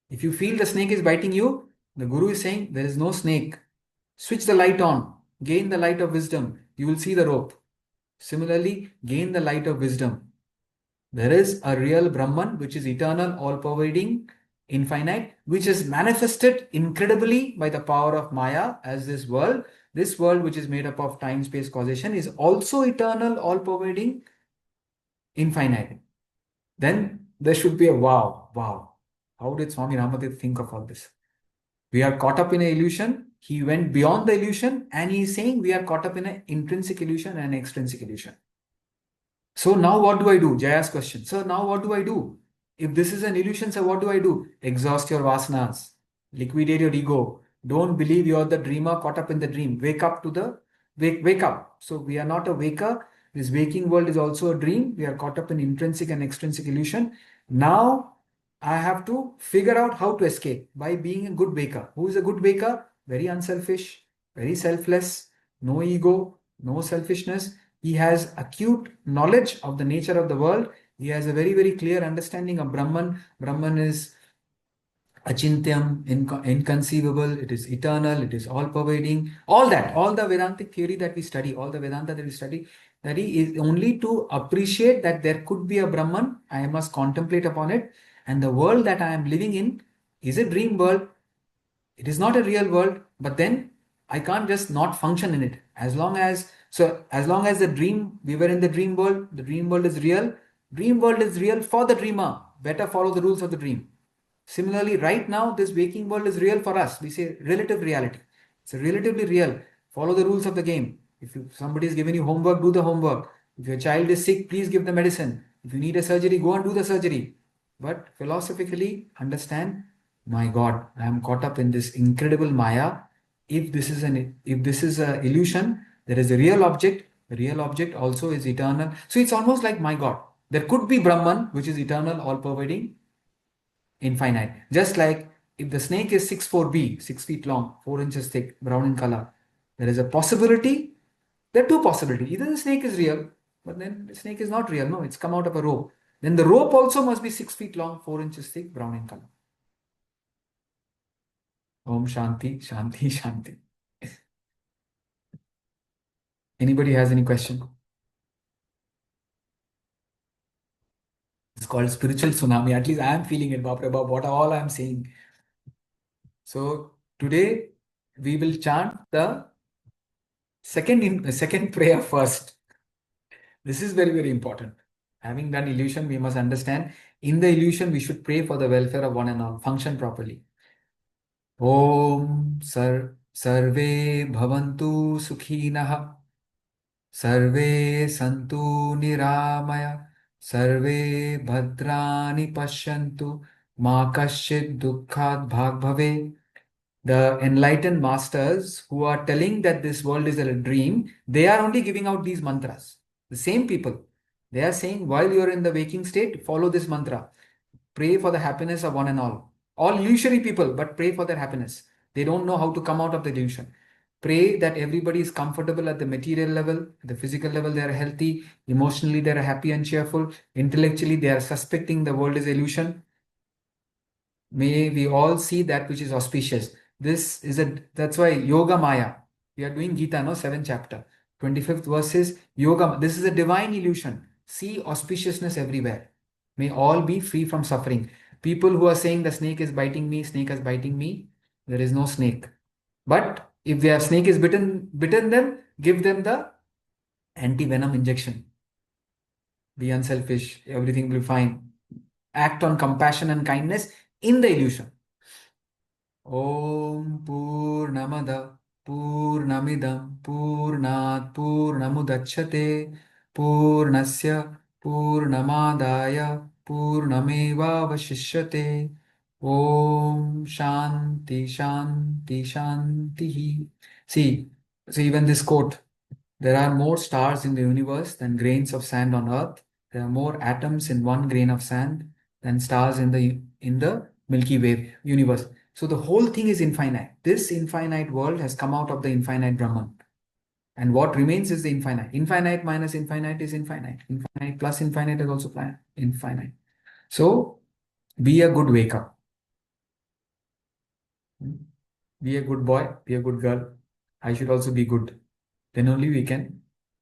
If you feel the snake is biting you, the Guru is saying there is no snake. Switch the light on. Gain the light of wisdom. You will see the rope. Similarly, gain the light of wisdom. There is a real Brahman, which is eternal, all pervading, infinite, which is manifested incredibly by the power of Maya as this world. This world, which is made up of time, space, causation, is also eternal, all pervading, infinite. Then there should be a wow, wow. How did Swami Ramadev think of all this? We are caught up in an illusion. He went beyond the illusion and he is saying we are caught up in an intrinsic illusion and an extrinsic illusion. So now what do I do? Jaya's question. So now what do I do? If this is an illusion, so what do I do? Exhaust your vasanas. Liquidate your ego. Don't believe you're the dreamer caught up in the dream. Wake up to the wake up. So we are not a waker. This waking world is also a dream. We are caught up in intrinsic and extrinsic illusion. Now I have to figure out how to escape by being a good waker. Who is a good waker? Very unselfish, very selfless, no ego, no selfishness. He has acute knowledge of the nature of the world. He has a very, very clear understanding of Brahman. Brahman is achintyam, inconceivable, it is eternal, it is all pervading. All that, all the Vedantic theory that we study, all the Vedanta that we study, that is only to appreciate that there could be a Brahman. I must contemplate upon it. And the world that I am living in is a dream world. It is not a real world, but then I can't just not function in it. As long as the dream, we were in the dream world is real. Dream world is real for the dreamer. Better follow the rules of the dream. Similarly, right now, this waking world is real for us. We say relative reality. It's relatively real. Follow the rules of the game. If somebody is giving you homework, do the homework. If your child is sick, please give the medicine. If you need a surgery, go and do the surgery. But philosophically, understand, my God, I am caught up in this incredible Maya. If this is an illusion, there is a real object. The real object also is eternal. So it's almost like, my God, there could be Brahman, which is eternal, all pervading, infinite. Just like if the snake is 6'4" 6 feet long, 4 inches thick, brown in color, there is a possibility. There are two possibilities. Either the snake is real, but then the snake is not real. No, it's come out of a rope. Then the rope also must be 6 feet long, 4 inches thick, brown in color. Om Shanti, Shanti, Shanti. Anybody has any question? It's called spiritual tsunami. At least I am feeling it, Bapre Bab, what all I am saying. So today we will chant the second prayer first. This is very, very important. Having done illusion, we must understand in the illusion we should pray for the welfare of one and all, function properly. Om Sarve Bhavantu Sukhinah Sarve Santu Niramaya Sarve Bhadrani Pashyantu Ma Kaschid Dukkhat Bhag Bhave. The enlightened masters who are telling that this world is a dream, they are only giving out these mantras. The same people, they are saying while you are in the waking state, follow this mantra. Pray for the happiness of one and all. All illusory people, but pray for their happiness. They don't know how to come out of the illusion. Pray that everybody is comfortable at the material level, the physical level, they are healthy, emotionally, they are happy and cheerful, intellectually, they are suspecting the world is illusion. May we all see that which is auspicious. That's why Yoga Maya. We are doing Gita, no? 7th chapter. 25th verse is Yoga. This is a divine illusion. See auspiciousness everywhere. May all be free from suffering. People who are saying the snake is biting me, snake is biting me, there is no snake. But if their snake is bitten them, give them the anti-venom injection. Be unselfish, everything will be fine. Act on compassion and kindness in the illusion. Om Purnamada Purnamidam Purnat Purnamudachyate Purnasya Purnamadaya Purnameva Vashishyate. Om Shanti Shanti Shanti. See, so even this quote, there are more stars in the universe than grains of sand on earth. There are more atoms in one grain of sand than stars in the Milky Way universe. So the whole thing is infinite. This infinite world has come out of the infinite Brahman. And what remains is the infinite. Infinite minus infinite is infinite. Infinite plus infinite is also infinite. So be a good wake up. Be a good boy, be a good girl. I should also be good. Then only we can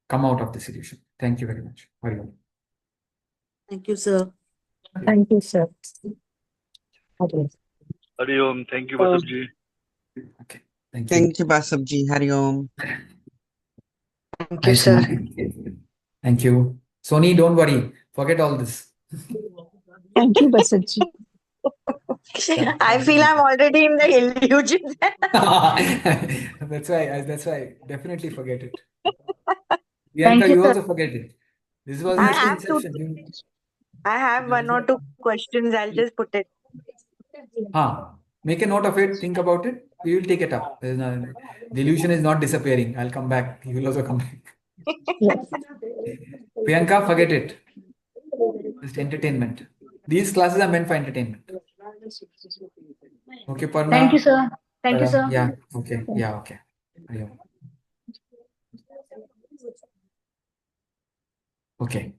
come out of this illusion. Thank you very much. Hari Om. Thank you, sir. Thank you, sir. Okay. Hari Om. Thank you, Basabji. Okay. Thank you. Thank you, Basabji. Hari Om. Thank you, Nice sir. meeting. Thank you. Sony, don't worry. Forget all this. Thank you, Basabji. I feel I'm already in the illusion. That's why. Definitely forget it. Thank Bianca, you, you sir. also forget it. This was I just the have to. inception. I have one or two questions. I'll just put it. Make a note of it. Think about it. We will take it up. The illusion is not disappearing. I'll come back. You will also come back. Yes. Priyanka, forget it. Just entertainment. These classes are meant for entertainment. Okay, Parna. Thank you, sir. Thank you, sir. Yeah. Okay. Yeah. Okay. Okay.